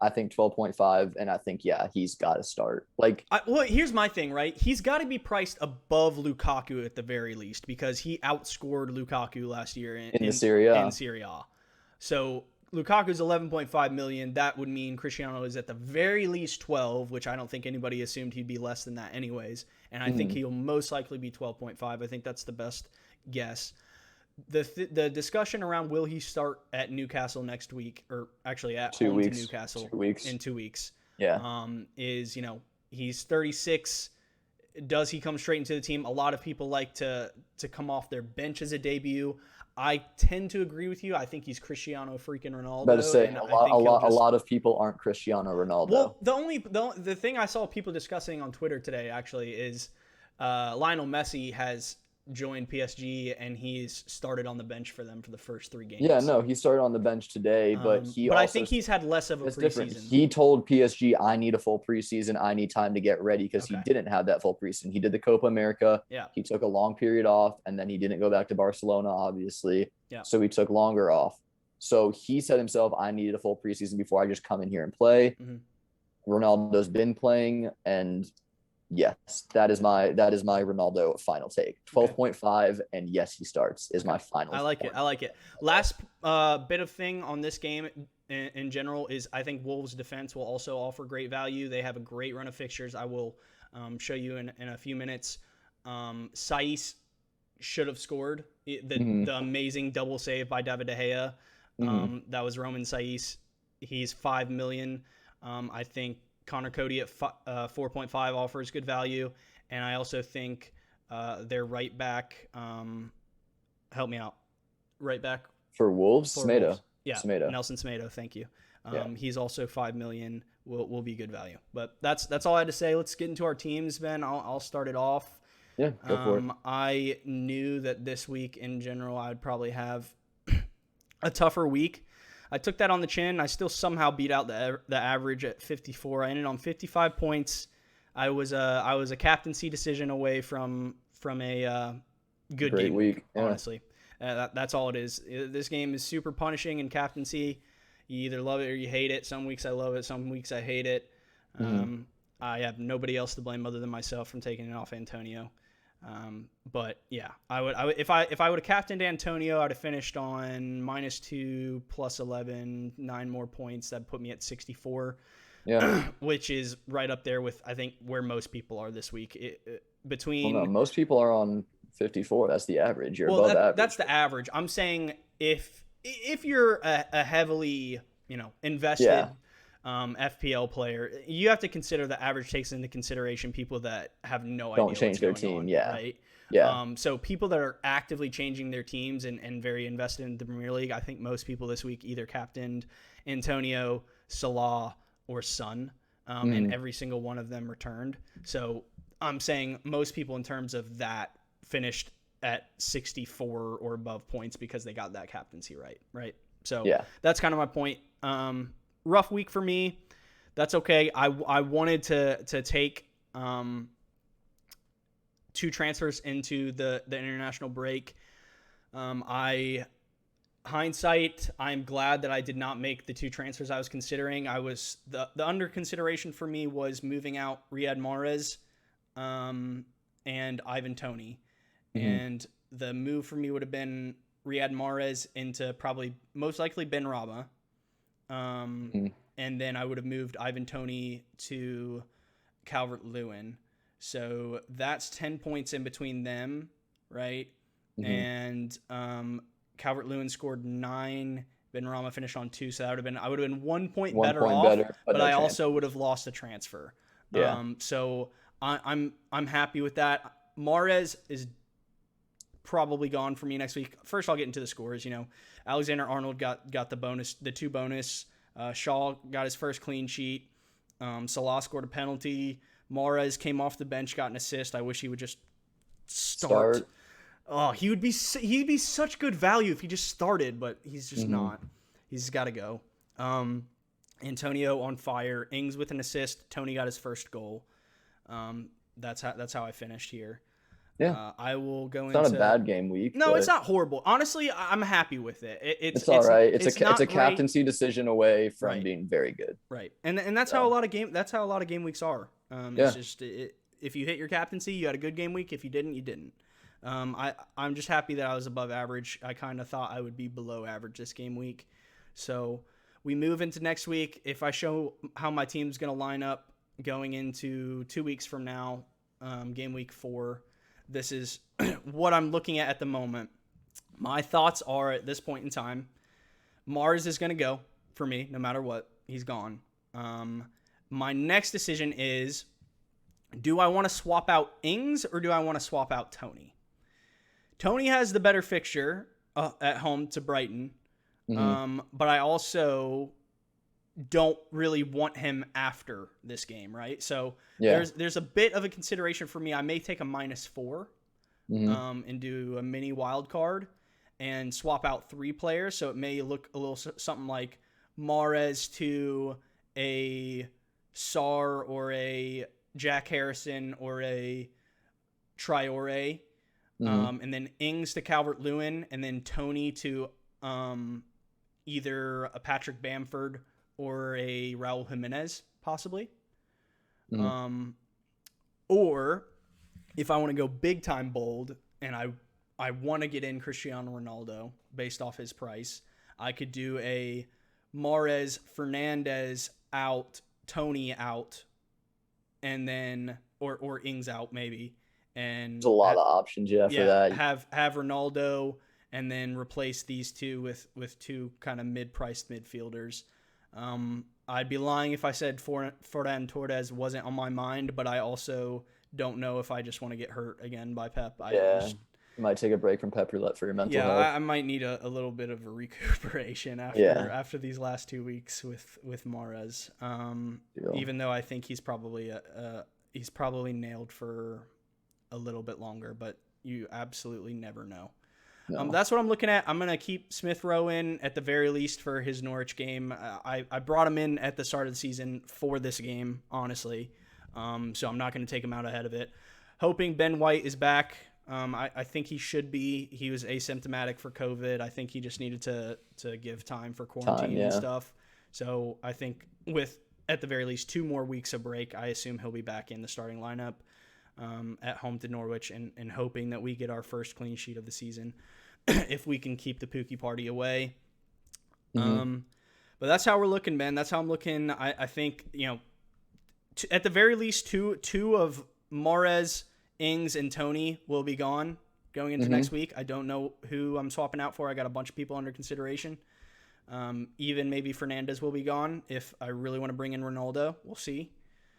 I think 12.5, and I think, he's got to start. Well, here's my thing, right? He's got to be priced above Lukaku at the very least because he outscored Lukaku last year in Serie A. So Lukaku's 11.5 million. That would mean Cristiano is at the very least 12, which I don't think anybody assumed he'd be less than that anyways. And I think he'll most likely be 12.5. I think that's the best guess. The discussion around will he start at Newcastle next week, or actually at home to Newcastle 2 weeks. in 2 weeks? Yeah. Is he's 36. Does he come straight into the team? A lot of people like to come off their bench as a debut. I tend to agree with you. I think he's Cristiano freaking Ronaldo. Better say a lot of people aren't Cristiano Ronaldo. Well, the thing I saw people discussing on Twitter today actually is Lionel Messi has joined PSG and he's started on the bench for them for the first 3 games. Yeah, no, he started on the bench today, but I think he's had less of a preseason. Different. He told PSG, I need a full preseason. I need time to get ready because he didn't have that full preseason. He did the Copa America. Yeah. He took a long period off and then he didn't go back to Barcelona, obviously. Yeah. So he took longer off. So he said himself, I needed a full preseason before I just come in here and play. Mm-hmm. Ronaldo's been playing, and yes, that is my Ronaldo final take. 12.5, and yes, he starts is my final. I like it. Last bit of thing on this game in general is I think Wolves' defense will also offer great value. They have a great run of fixtures. I will show you in a few minutes. Saiss should have scored the amazing double save by David De Gea. That was Roman Saiz. He's 5 million. I think Connor Cody at 4.5 offers good value, and I also think their right back. Help me out. Right back for Wolves, Semedo. Yeah, Semedo. Nelson Semedo. Thank you. He's also 5 million. Will be good value. But that's all I had to say. Let's get into our teams, Ben. I'll start it off. Yeah, go for it. I knew that this week in general I'd probably have a tougher week. I took that on the chin. I still somehow beat out the average at 54. I ended on 55 points. I was a captaincy decision away from a good Great game week. Yeah. Honestly. That's all it is. This game is super punishing in captaincy. You either love it or you hate it. Some weeks I love it. Some weeks I hate it. I have nobody else to blame other than myself from taking it off Antonio. But yeah, I would if I would have captained Antonio, I'd have finished on -2 + 11, 9 more points. That put me at 64. Yeah, which is right up there with I think where most people are this week. Most people are on 54. That's the average. You're above average. That's the average. I'm saying if you're a heavily invested FPL player, you have to consider the average takes into consideration people that have no idea. Don't change their team. Yeah. Right. Yeah. So people that are actively changing their teams and very invested in the Premier League, I think most people this week either captained Antonio, Salah, or Son, and every single one of them returned. So I'm saying most people in terms of that finished at 64 or above points because they got that captaincy right. So that's kind of my point. Rough week for me. That's okay. I wanted to take 2 transfers into the international break. Hindsight, I'm glad that I did not make the 2 transfers I was considering. The under consideration for me was moving out Riyad Mahrez and Ivan Toney. And the move for me would have been Riyad Mahrez into probably most likely Ben Rama. And then I would have moved Ivan Toney to Calvert-Lewin. So that's 10 points in between them, right? And Calvert-Lewin scored 9. Ben Rama finished on 2, so I would have been 1 point better off. But I also would have lost a transfer. Yeah. So I'm happy with that. Mahrez is probably gone for me next week. First, I'll get into the scores. Alexander-Arnold got the bonus, the 2 bonus. Shaw got his first clean sheet. Salah scored a penalty. Mahrez came off the bench, got an assist. I wish he would just start. Oh, he'd be such good value if he just started, but he's just not. He's got to go. Antonio on fire. Ings with an assist. Toney got his first goal. That's how I finished here. Yeah. I will go into... It's not a bad game week. No, it's not horrible. Honestly, I'm happy with it. It's all right. It's a captaincy decision away from being very good. Right. And that's how a lot of game weeks are. It's just if you hit your captaincy, you had a good game week. If you didn't, you didn't. I'm just happy that I was above average. I kind of thought I would be below average this game week. So we move into next week. If I show how my team's going to line up going into 2 weeks from now, game week 4, this is what I'm looking at the moment. My thoughts are at this point in time, Mars is going to go for me no matter what. He's gone. My next decision is, do I want to swap out Ings or do I want to swap out Toney? Toney has the better fixture at home to Brighton, but I also don't really want him after this game, right? So there's a bit of a consideration for me. I may take a -4 and do a mini wild card and swap out 3 players. So it may look a little something like Mahrez to a Sarr or a Jack Harrison or a Traore. And then Ings to Calvert-Lewin, and then Toney to either a Patrick Bamford or a Raul Jimenez, possibly. Or if I want to go big time bold and I want to get in Cristiano Ronaldo based off his price, I could do a Mahrez, Fernandez out, Toney out, and then or Ings out maybe. And there's a lot of options, for that. Have Ronaldo and then replace these two with two kind of mid-priced midfielders. I'd be lying if I said Ferran Torres wasn't on my mind, but I also don't know if I just want to get hurt again by Pep. You might take a break from Pep Roulette for your mental health. I might need a little bit of a recuperation after these last 2 weeks with Mahrez. Even though I think he's probably nailed for a little bit longer, but you absolutely never know. No. That's what I'm looking at. I'm going to keep Smith Rowe in at the very least for his Norwich game. I brought him in at the start of the season for this game, honestly. So I'm not going to take him out ahead of it. Hoping Ben White is back. I think he should be. He was asymptomatic for COVID. I think he just needed to give time for quarantine and stuff. So I think with, at the very least, 2 more weeks of break, I assume he'll be back in the starting lineup at home to Norwich and hoping that we get our first clean sheet of the season if we can keep the Pookie party away. But that's how we're looking, man. That's how I'm looking. I think, at the very least, two of Mahrez, Ings, and Tony will be gone going into next week. I don't know who I'm swapping out for. I got a bunch of people under consideration. Even maybe Fernandez will be gone if I really want to bring in Ronaldo. We'll see.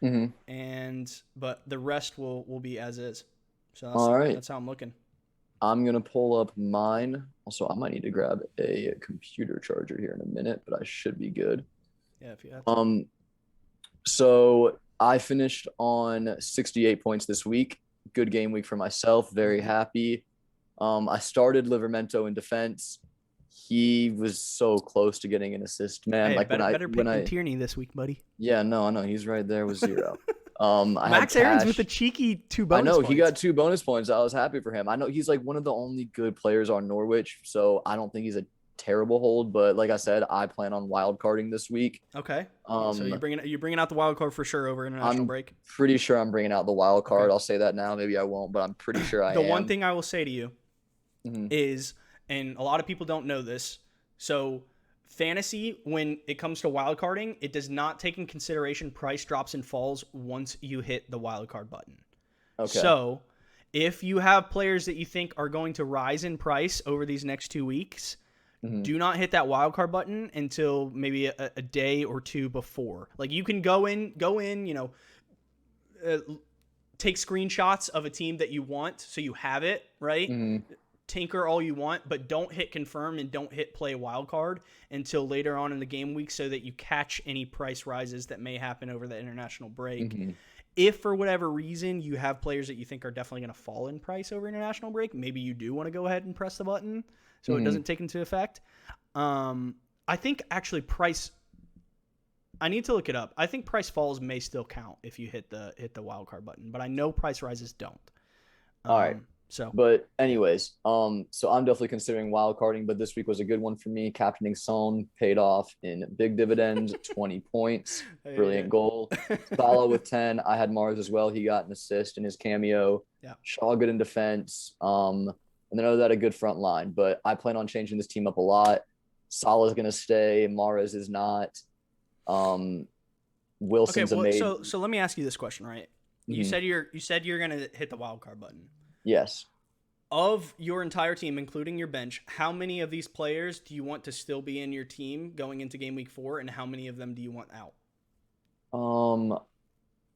But the rest will be as is. So that's how I'm looking. I'm going to pull up mine. Also, I might need to grab a computer charger here in a minute, but I should be good. Yeah, if you have to. So I finished on 68 points this week. Good game week for myself. Very happy. I started Livramento in defense. He was so close to getting an assist, man. Hey, better pick Tierney this week, buddy. Yeah, no, I know. He's right there with 0. Max Aaron's with a cheeky 2 bonus points. I know, he got 2 bonus points. I was happy for him. I know he's like one of the only good players on Norwich, so I don't think he's a terrible hold. But like I said, I plan on wild carding this week. Okay. So you're bringing out the wild card for sure over international break? Pretty sure I'm bringing out the wild card. Okay. I'll say that now. Maybe I won't, but I'm pretty sure I am. The one thing I will say to you is, and a lot of people don't know this, so fantasy, when it comes to wild carding, it does not take in consideration price drops and falls once you hit the wild card button. Okay. So if you have players that you think are going to rise in price over these next 2 weeks, do not hit that wild card button until maybe a day or 2 before. Like, you can go in, take screenshots of a team that you want so you have it, right? Tinker all you want, but don't hit confirm and don't hit play wild card until later on in the game week so that you catch any price rises that may happen over the international break. If for whatever reason you have players that you think are definitely going to fall in price over international break, maybe you do want to go ahead and press the button so it doesn't take into effect. I think actually price, I need to look it up. I think price falls may still count if you hit the wild card button, but I know price rises don't. All right. But anyways, so I'm definitely considering wild carding, but this week was a good one for me. Captaining Son paid off in big dividends, 20 points, brilliant goal. Salah with 10. I had Mars as well. He got an assist in his cameo. Yeah. Shaw good in defense. And then other than that, a good front line. But I plan on changing this team up a lot. Salah's gonna stay. Mahrez is not. Wilson's amazing. So let me ask you this question, right? You said you're gonna hit the wild card button. Yes. Of your entire team, including your bench, how many of these players do you want to still be in your team going into game week 4, and how many of them do you want out?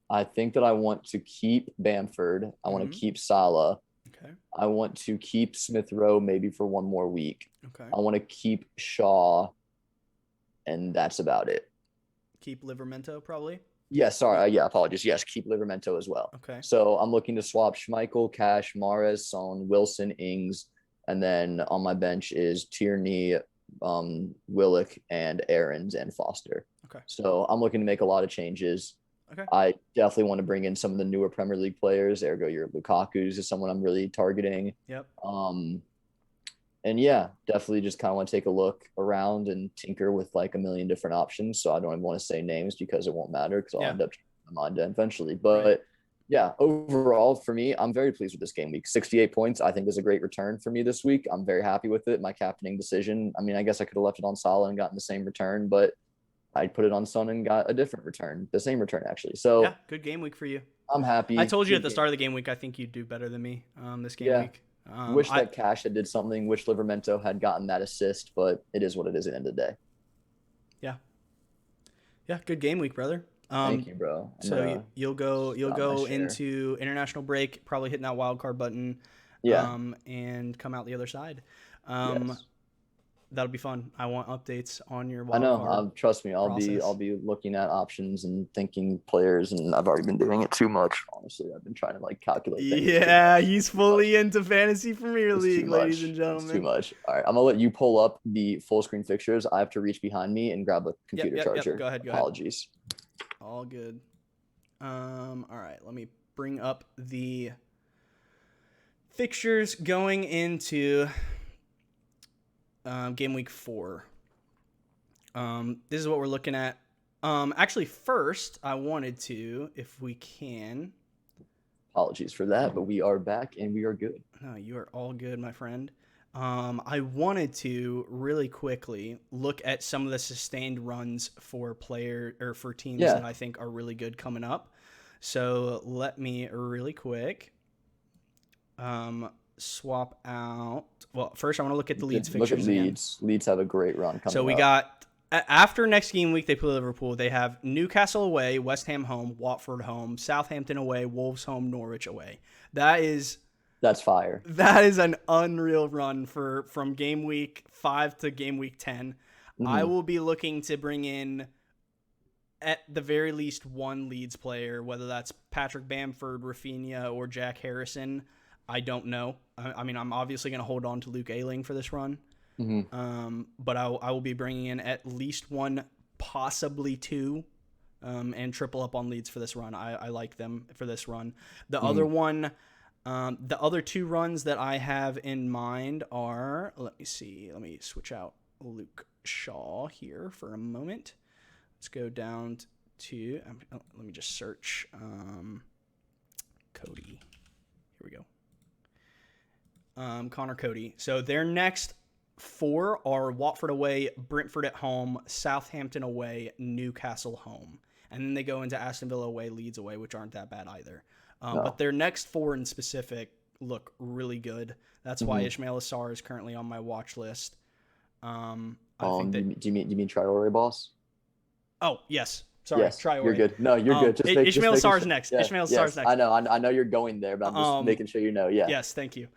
I think that I want to keep Bamford. I want to keep Salah. Okay. I want to keep Smith Rowe maybe for 1 more week. Okay. I want to keep Shaw, and that's about it. Keep Livramento probably? Yes, sorry. Apologies. Yes, keep Livramento as well. Okay. So I'm looking to swap Schmeichel, Cash, Mahrez, Son, Wilson, Ings, and then on my bench is Tierney, Willock, and Aarons and Foster. Okay. So I'm looking to make a lot of changes. Okay. I definitely want to bring in some of the newer Premier League players. Ergo, your Lukaku's is someone I'm really targeting. Yep. And yeah, definitely just kind of want to take a look around and tinker with like a million different options. So I don't even want to say names because it won't matter because I'll end up changing my mind eventually. But yeah, overall for me, I'm very pleased with this game week. 68 points, I think is a great return for me this week. I'm very happy with it. My captaining decision, I mean, I guess I could have left it on Salah and gotten the same return, but I put it on Son and got a different return, the same return actually. So yeah, good game week for you. I'm happy. I told you at the start of the game week, I think you'd do better than me this game week. Wish that Cash had did something. Wish Livermento had gotten that assist, but it is what it is at the end of the day. Yeah. Yeah, good game week, brother. Thank you, bro. You'll go into international break, probably hitting that wild card button, and come out the other side. Yes. That'll be fun. I want updates on your wild card. Trust me, I'll be looking at options and thinking players, and I've already been doing it too much. Honestly, I've been trying to calculate things. Yeah, he's fully into fantasy Premier League, ladies and gentlemen. It's too much. All right, I'm gonna let you pull up the full screen fixtures. I have to reach behind me and grab a computer charger. Go ahead. Apologies. All good. All right, let me bring up the fixtures going into game week 4. This is what we're looking at. Actually, first, I wanted to, if we can. Apologies for that, but we are back and we are good. No, you are all good, my friend. I wanted to really quickly look at some of the sustained runs for teams that I think are really good coming up. So let me really quick swap out. Well, first I want to look at the Leeds fixtures. Look at Leeds. Again. Leeds have a great run coming up. So we got, after next game week, they play Liverpool. They have Newcastle away, West Ham home, Watford home, Southampton away, Wolves home, Norwich away. That's fire. That is an unreal run from game week 5 to game week 10. Mm-hmm. I will be looking to bring in, at the very least, one Leeds player, whether that's Patrick Bamford, Rafinha, or Jack Harrison. I don't know. I mean, I'm obviously going to hold on to Luke Ayling for this run. Mm-hmm. But I will be bringing in at least one, possibly two, and triple up on Leeds for this run. I like them for this run. The other one, the other two runs that I have in mind are, let me see. Let me switch out Luke Shaw here for a moment. Let's go down to, let me just search Cody. Here we go. Connor Cody. So their next 4 are Watford away, Brentford at home, Southampton away, Newcastle home. And then they go into Aston Villa away, Leeds away, which aren't that bad either. But their next 4 in specific look really good. That's why Ismail Assar is currently on my watch list. Do you mean Traore, boss? Oh, yes. Sorry, yes, Traore. You're good. No, you're good. Ismail Assar's next. Yeah, Ismail Assar's next. I know you're going there, but I'm just making sure you know. Yeah. Yes, thank you.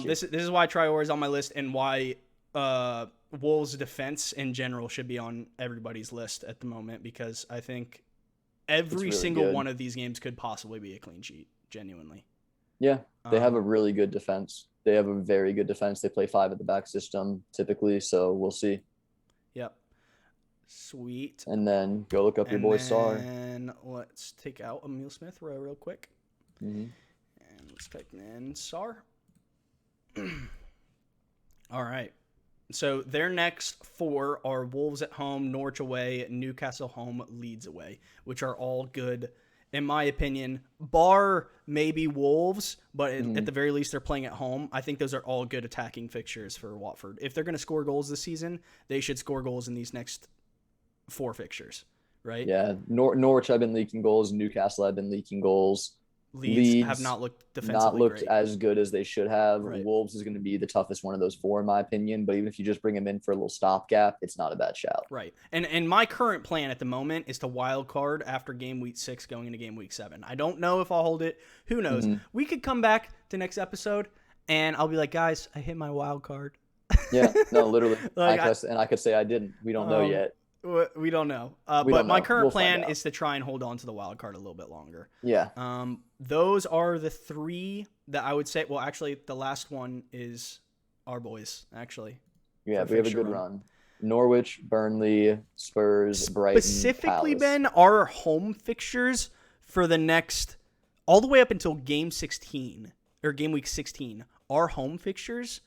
This is why Traore is on my list and why Wolves' defense in general should be on everybody's list at the moment, because I think every single one of these games could possibly be a clean sheet, genuinely. Yeah, they have a really good defense. They have a very good defense. They play 5 at the back system typically, so we'll see. Yep. Sweet. And then go look up your boy Sarr. And let's take out Emile Smith-Rowe real quick. Mm-hmm. And let's type in Sarr. All right. So their next 4 are Wolves at home, Norwich away, Newcastle home, Leeds away, which are all good, in my opinion, bar maybe Wolves, but at the very least they're playing at home. I think those are all good attacking fixtures for Watford. If they're going to score goals this season, they should score goals in these next 4 fixtures, right? Yeah, Norwich have been leaking goals, Newcastle have been leaking goals. Leeds have not looked defensively great. As good as they should have. Right. Wolves is going to be the toughest one of those 4, in my opinion. But even if you just bring them in for a little stopgap, it's not a bad shout. Right. And my current plan at the moment is to wild card after game week 6 going into game week 7. I don't know if I'll hold it. Who knows? Mm-hmm. We could come back to next episode and I'll be like, guys, I hit my wild card. Yeah. No, literally. I could say I didn't. We don't know yet. We don't know. But my current plan is to try and hold on to the wild card a little bit longer. Yeah. Those are the 3 that I would say. Well, actually, the last one is our boys, actually. Yeah, we have a good run. Norwich, Burnley, Spurs, Brighton, Specifically, Palace. Ben, our home fixtures for the next, all the way up until game 16, or game week 16, our home fixtures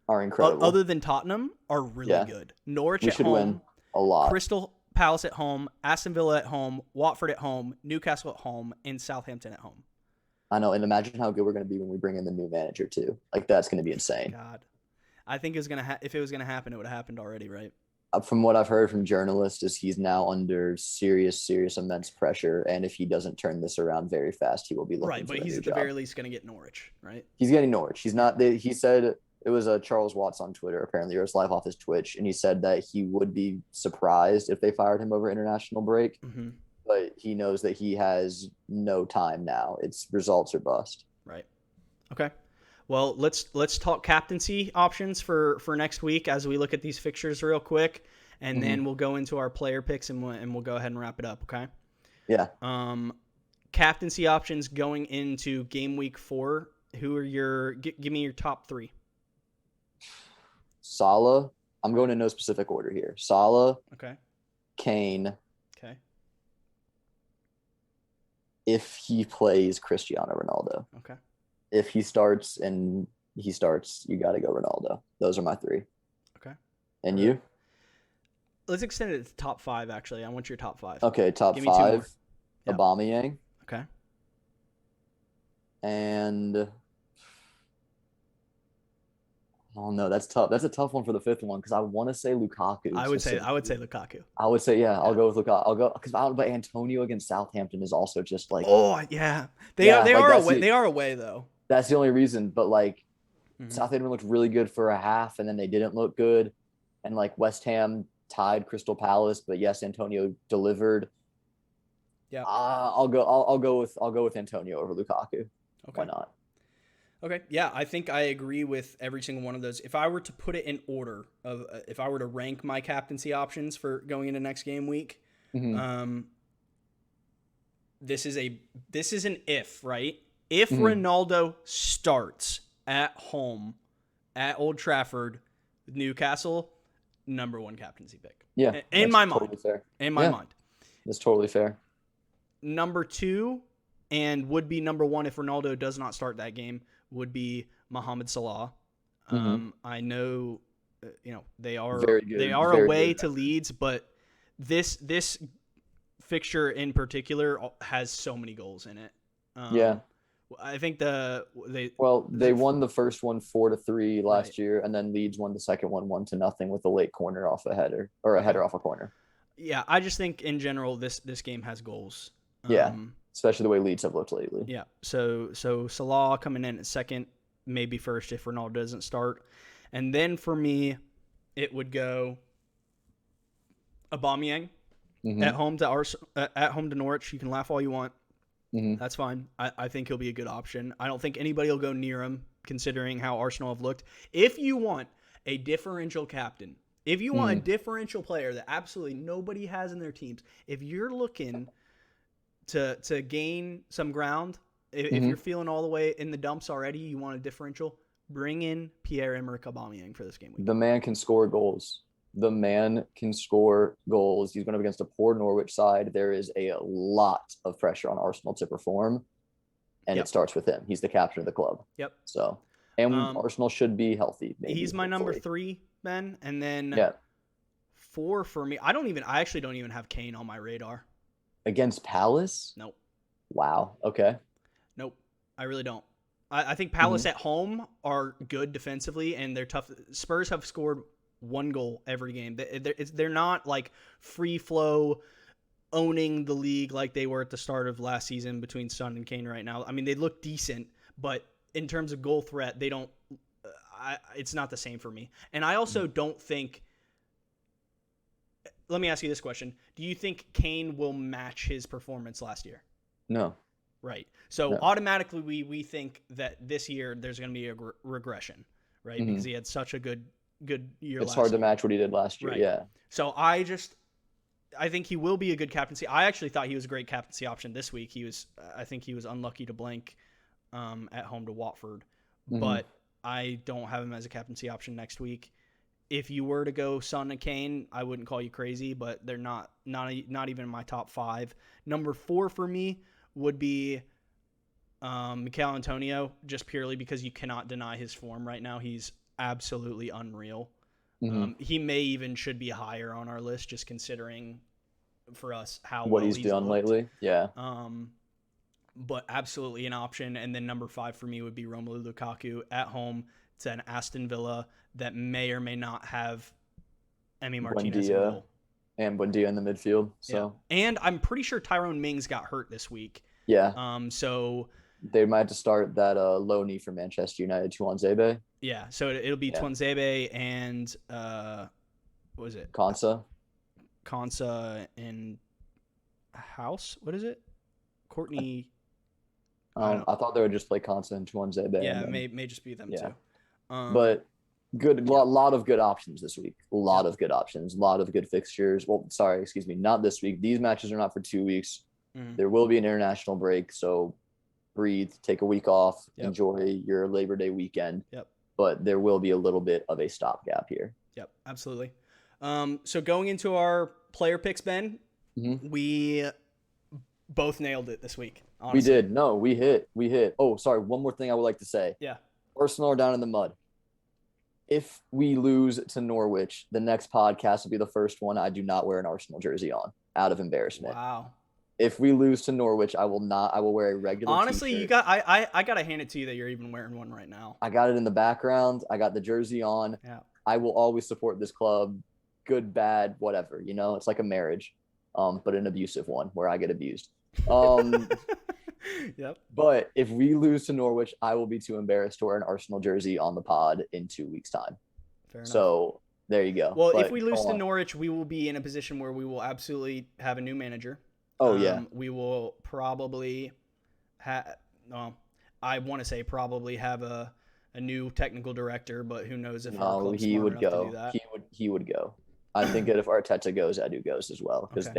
are incredible. Other than Tottenham, are really good. Norwich at home. Win a lot. Crystal Palace at home, Aston Villa at home, Watford at home, Newcastle at home, and Southampton at home. I know, and imagine how good we're going to be when we bring in the new manager too. That's going to be insane. God, I think it was if it was gonna happen, it would have happened already, right? from what I've heard from journalists, is he's now under serious, immense pressure, and if he doesn't turn this around very fast, he will be looking Right, for but a he's new at the job. very least going to get Norwich, right? He's getting Norwich. He's not. He said it was Charles Watts on Twitter, apparently, or it's live off his Twitch, and he said that he would be surprised if they fired him over international break, Mm-hmm. but he knows that he has no time now. It's results or bust. Right. Okay. Well, let's talk captaincy options for next week as we look at these fixtures real quick, and then we'll go into our player picks and we'll go ahead and wrap it up. Okay. Yeah. Captaincy options going into game week 4. Who are your? Give me your top 3. Salah. I'm going in no specific order here. Salah, Okay. Kane, Okay. if he plays Cristiano Ronaldo. Okay. If he starts, you got to go Ronaldo. Those are my 3. Okay. And you? Let's extend it to top 5. Actually, I want your top 5. Okay, top Give me 2 more. 5. Yep. Aubameyang. Okay. And oh no, that's tough. That's a tough one for the 5th one because I want to say Lukaku. I would say Lukaku. I would say I'll go with Lukaku. I'll go because but Antonio against Southampton is also just like Oh yeah, they are away. They are away though. That's the only reason. But like Mhm. Southampton looked really good for a half, and then they didn't look good. And like West Ham tied Crystal Palace, but yes, Antonio delivered. Yeah. I'll go with Antonio over Lukaku. Okay. Why not? Okay. Yeah, I think I agree with every single one of those. If I were to put it in order of, if I were to rank my captaincy options for going into next game week, this is an if, right? If Ronaldo starts at home at Old Trafford, Newcastle, number 1 captaincy pick. Yeah, in my totally mind. fair. In my mind. That's totally fair. Number 2 and would be number 1 if Ronaldo does not start that game would be Mohamed Salah. I know, they are Very good. They are Very away good. to Leeds, but this fixture in particular has so many goals in it. I think they won the first one 4-3 last year, and then Leeds won the second one 1-0 with a late corner off a header or a header off a corner. Yeah, I just think in general this game has goals. Especially the way Leeds have looked lately. Yeah, so Salah coming in at second, maybe first if Ronaldo doesn't start, and then for me, it would go Aubameyang at home to Norwich. You can laugh all you want. That's fine. I think he'll be a good option. I don't think anybody will go near him considering how Arsenal have looked. If you want a differential captain, if you want a differential player that absolutely nobody has in their teams, if you're looking to gain some ground, if you're feeling all the way in the dumps already, you want a differential, bring in Pierre-Emerick Aubameyang for this game week. The man can score goals. He's going up against a poor Norwich side. There is a lot of pressure on Arsenal to perform, and it starts with him. He's the captain of the club. Yep. So, and Arsenal should be healthy. He's my number 3, Ben, and then 4 for me. I actually don't even have Kane on my radar. Against Palace? Nope. Wow. Okay. Nope. I really don't. I think Palace at home are good defensively, and they're tough. Spurs have scored 1 goal every game. They're not like free flow owning the league like they were at the start of last season between Son and Kane right now. I mean, they look decent, but in terms of goal threat, they don't. It's not the same for me. And I also don't think. Let me ask you this question. Do you think Kane will match his performance last year? No. Right. So automatically we think that this year there's going to be a regression, right? Because he had such a good year. It's hard to match what he did last year. Right. Yeah. So I think he will be a good captaincy. I actually thought he was a great captaincy option this week. I think he was unlucky to blank at home to Watford, but I don't have him as a captaincy option next week. If you were to go Son and Kane, I wouldn't call you crazy, but they're not even in my top 5. Number 4 for me would be Mikel Antonio, just purely because you cannot deny his form right now. He's absolutely unreal. He may even should be higher on our list, just considering for us what he's done lately. Yeah. But absolutely an option. And then number 5 for me would be Romelu Lukaku at home to an Aston Villa that may or may not have Emi Martinez in goal. And Buendia in the midfield. So and I'm pretty sure Tyrone Mings got hurt this week. Yeah. So they might have to start that low knee for Manchester United, Tuanzebe. Yeah. So it'll be Tuanzebe and what was it? Konsa and House. What is it? Courtney. I thought they would just play Konsa and Tuanzebe. Yeah, it may just be them too. But lot of good options this week. A lot of good options. A lot of good fixtures. Well, sorry, excuse me, not this week. These matches are not for 2 weeks. There will be an international break, so breathe, take a week off, enjoy your Labor Day weekend. But there will be a little bit of a stopgap here. Yep, absolutely. So going into our player picks, Ben, we both nailed it this week. Honestly. We did. No, we hit. Oh, sorry. One more thing I would like to say. Yeah. Arsenal are down in the mud. If we lose to Norwich, the next podcast will be the first one I do not wear an Arsenal jersey on, out of embarrassment. Wow. If we lose to Norwich, I will not. I will wear a regular Honestly, t-shirt. I gotta hand it to you that you're even wearing one right now. I got it in the background. I got the jersey on. Yeah. I will always support this club, good, bad, whatever. You know, it's like a marriage, but an abusive one where I get abused. Yep. But if we lose to Norwich, I will be too embarrassed to wear an Arsenal jersey on the pod in 2 weeks' time. Fair enough. So there you go. Well, if we lose to Norwich, we will be in a position where we will absolutely have a new manager. Oh, yeah. We will probably have, I want to say probably have a new technical director, but who knows if our club's smart enough to do that. He would go. I think that if Arteta goes, Edu goes as well, because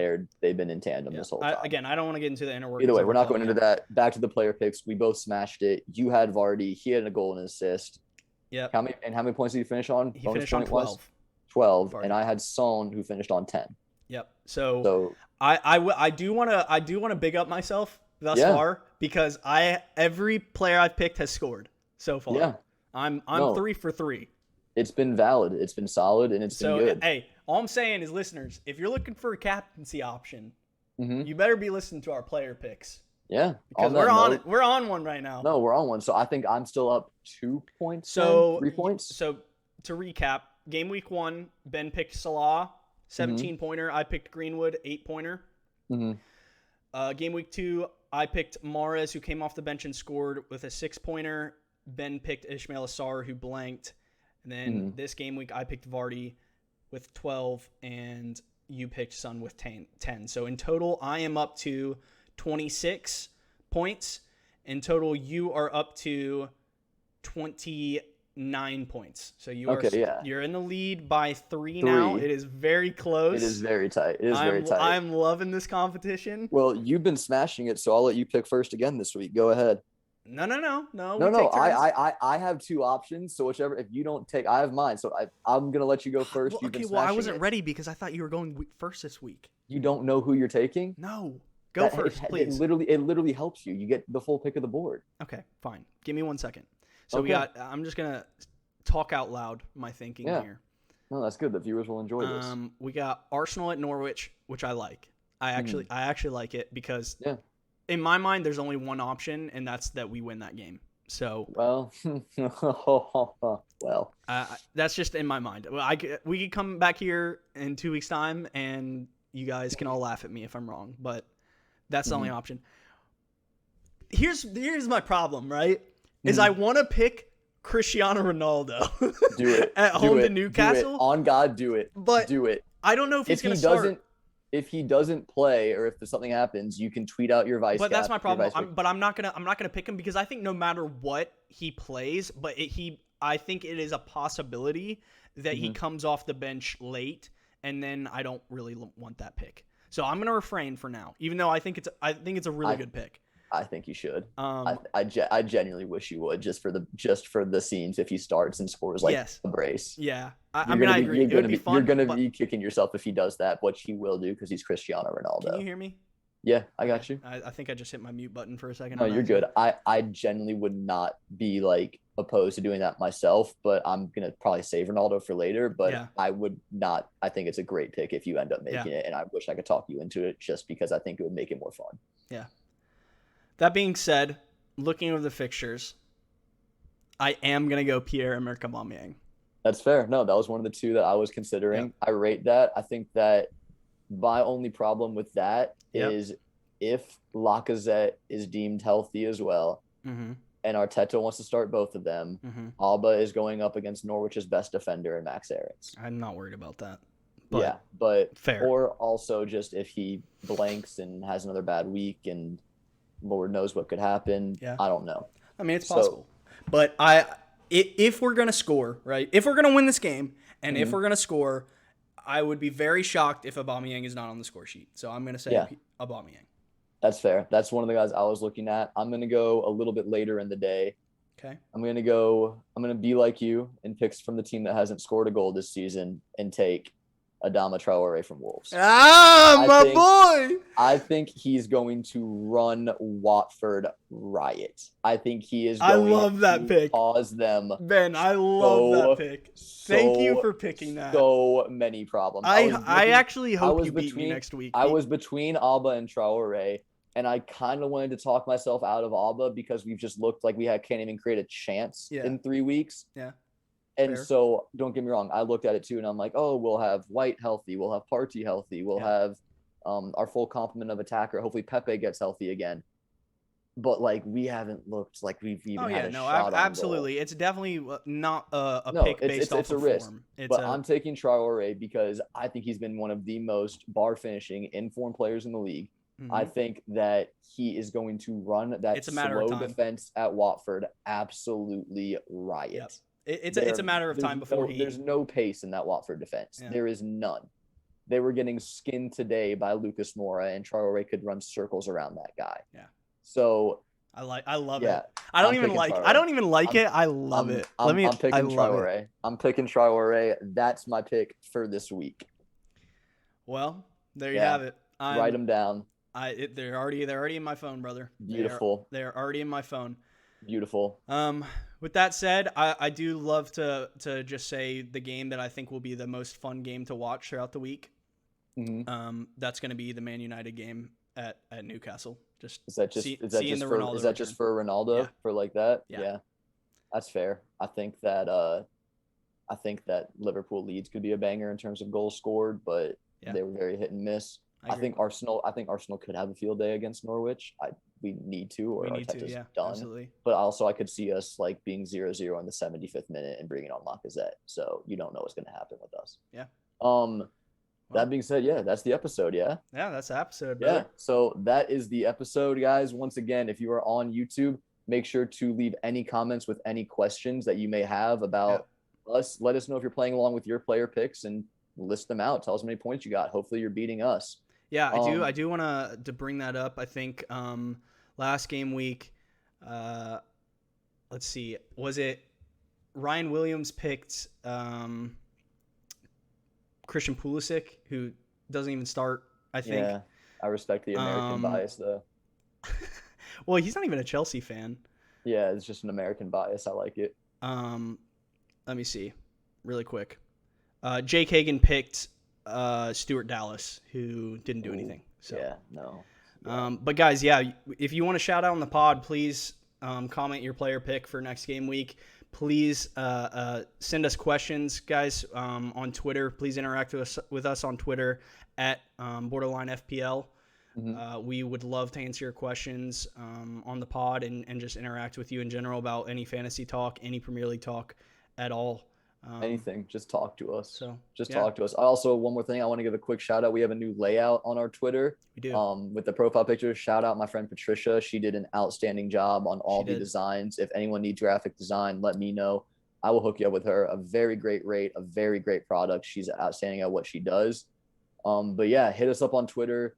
they've been in tandem this whole time. Again, I don't want to get into the inner workings. Either way, we're not going into that. Back to the player picks. We both smashed it. You had Vardy. He had a goal and an assist. Yeah. How many points did he finish on? He finished on 12. 12, and I had Son, who finished on 10. Yep. So I do want to big up myself thus far, because every player I've picked has scored so far. Yeah. I'm 3 for 3. It's been valid. It's been solid, and it's been good. Hey, all I'm saying is, listeners, if you're looking for a captaincy option, you better be listening to our player picks. Yeah, because we're on one right now. No, we're on one. So I think I'm still up 2 points. 3 points. So to recap, game week 1, Ben picked Salah, 17-pointer. I picked Greenwood, 8-pointer. Game week 2, I picked Mahrez, who came off the bench and scored with a 6-pointer. Ben picked Ismail Assar, who blanked. And then this game week, I picked Vardy with 12, and you picked Son with 10. So in total, I am up to 26 points. In total, you are up to 29 points. So you're in the lead by 3 now. It is very close. It is very tight. I'm loving this competition. Well, you've been smashing it, so I'll let you pick first again this week. Go ahead. No. I have 2 options. So whichever, if you don't take, I have mine. So I'm gonna let you go first. I wasn't ready because I thought you were going first this week. You don't know who you're taking? No, go first, please. It literally helps you. You get the full pick of the board. Okay, fine. Give me 1 second. So I'm just gonna talk out loud my thinking here. No, that's good. The viewers will enjoy this. We got Arsenal at Norwich, which I like. I actually like it because in my mind, there's only one option, and that's that we win that game. So, that's just in my mind. We could come back here in 2 weeks' time, and you guys can all laugh at me if I'm wrong, but that's the only option. Here's my problem, right? Is I want to pick Cristiano Ronaldo at home to Newcastle. On God, do it. But do it. I don't know if he's going to start. If he doesn't play, or if something happens, you can tweet out your vice. But that's my problem. I'm not gonna pick him because I think no matter what he plays, I think it is a possibility that he comes off the bench late, and then I don't really want that pick. So I'm gonna refrain for now, even though I think it's a really good pick. I think you should. I genuinely wish you would, just for the scenes, if he starts and scores like a brace. Yeah, I agree. It would be fun. You're gonna be kicking yourself if he does that, which he will do because he's Cristiano Ronaldo. Can you hear me? Yeah, I got you. I think I just hit my mute button for a second. No, you're good. I genuinely would not be like opposed to doing that myself, but I'm gonna probably save Ronaldo for later. But I would not. I think it's a great pick if you end up making it, and I wish I could talk you into it just because I think it would make it more fun. Yeah. That being said, looking over the fixtures, I am going to go Pierre-Emerick Aubameyang. That's fair. No, that was one of the two that I was considering. Yep. I rate that. I think that my only problem with that Yep. is if Lacazette is deemed healthy as well, Mm-hmm. and Arteta wants to start both of them, Mm-hmm. Alba is going up against Norwich's best defender in Max Aarons. I'm not worried about that. But Yeah, but fair. or also just if he blanks and has another bad week and Lord knows what could happen. Yeah. I don't know. I mean, it's possible. But if we're going to score, right, if we're going to win this game and if we're going to score, I would be very shocked if Aubameyang is not on the score sheet. So I'm going to say Aubameyang. That's fair. That's one of the guys I was looking at. I'm going to go a little bit later in the day. Okay. I'm going to be like you and pick from the team that hasn't scored a goal this season and take Adama Traore from Wolves. Boy! I think he's going to run Watford riot. I think he is going that pick. Cause them. Ben, I love that pick. Thank you for picking that. So many problems. I actually hope you beat me next week. I was between Alba and Traore, and I kind of wanted to talk myself out of Alba because we've just looked like can't even create a chance in 3 weeks. Yeah. And Fair. so, don't get me wrong, I looked at it too, and I'm like, oh, we'll have White healthy, we'll have Partey healthy, we'll have our full complement of attacker. Hopefully Pepe gets healthy again. But, we haven't looked like we've even had a shot on absolutely. goal. It's definitely not a pick based off of risk. form. I'm taking Traore because I think he's been one of the most bar-finishing, in-form players in the league. Mm-hmm. I think that he is going to run that slow defense at Watford absolutely riot. Yep. It's a matter of time before there's no pace in that Watford defense. Yeah. There is none. They were getting skinned today by Lucas Moura, and Traore could run circles around that guy. Yeah. So I love it. I don't even like it. I love it. I'm picking Traore. I'm picking Traore. That's my pick for this week. Well, there you have it. Write them down. They're already in my phone, brother. Beautiful. They're already in my phone. Beautiful. With that said, I do love to just say the game that I think will be the most fun game to watch throughout the week. Mm-hmm. That's going to be the Man United game at Newcastle. Is that just for Ronaldo for like that? Yeah. That's fair. I think that Liverpool Leeds could be a banger in terms of goals scored, but they were very hit and miss. I think Arsenal could have a field day against Norwich. We need to, or Arteta's done. Absolutely. But also, I could see us being 0-0 in the 75th minute and bringing on Lacazette. So you don't know what's going to happen with us. Yeah. That being said, that's the episode. Yeah. Yeah, that's the episode. Brother. Yeah. So that is the episode, guys. Once again, if you are on YouTube, make sure to leave any comments with any questions that you may have about us. Let us know if you're playing along with your player picks and list them out. Tell us how many points you got. Hopefully, you're beating us. Yeah, I do want to bring that up. I think last game week, let's see, was it Ryan Williams picked Christian Pulisic, who doesn't even start, I think. Yeah, I respect the American bias, though. Well, he's not even a Chelsea fan. Yeah, it's just an American bias. I like it. Let me see really quick. Jake Hagan picked Stuart Dallas, who didn't do anything. So yeah, no. Yeah. But guys, if you want to shout out on the pod, please comment your player pick for next game week. Please send us questions, guys, on Twitter. Please interact with us on Twitter at Borderline FPL. Mm-hmm. We would love to answer your questions on the pod and just interact with you in general about any fantasy talk, any Premier League talk at all. Anything, just talk to us. Talk to us. Also, one more thing, I want to give a quick shout out. We have a new layout on our Twitter. We do. With the profile pictures. Shout out my friend Patricia. She did an outstanding job on all the designs. If anyone needs graphic design, let me know. I will hook you up with her. A very great rate, a very great product. She's outstanding at what she does. But yeah, hit us up on Twitter.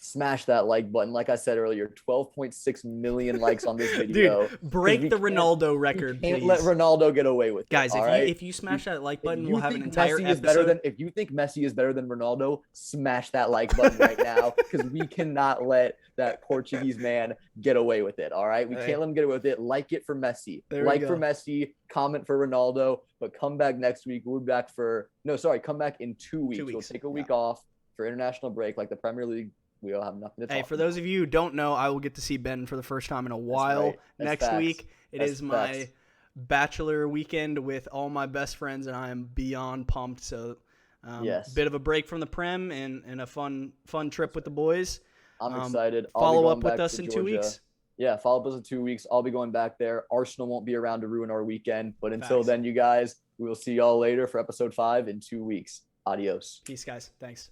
Smash that like button. Like I said earlier, 12.6 million likes on this video. Dude, break the Ronaldo record, please. Can't let Ronaldo get away with it. Guys, if you smash that like button, we'll have an entire episode. If you think Messi is better than Ronaldo, smash that like button right now, because we cannot let that Portuguese man get away with it, all right? We can't let him get away with it. Like it for Messi. Like for Messi, comment for Ronaldo, but come back next week. We'll be back come back in 2 weeks. We'll take a week off for international break like the Premier League. We all have nothing to talk about. For those of you who don't know, I will get to see Ben for the first time in a while next week. It is my bachelor weekend with all my best friends, and I am beyond pumped. So, Yes. bit of a break from the Prem and a fun trip with the boys. I'm excited. Follow up with us in 2 weeks. Yeah, follow up with us in 2 weeks. I'll be going back there. Arsenal won't be around to ruin our weekend. But until Facts. then, you guys, we will see y'all later for episode 5 in 2 weeks. Adios. Peace, guys. Thanks.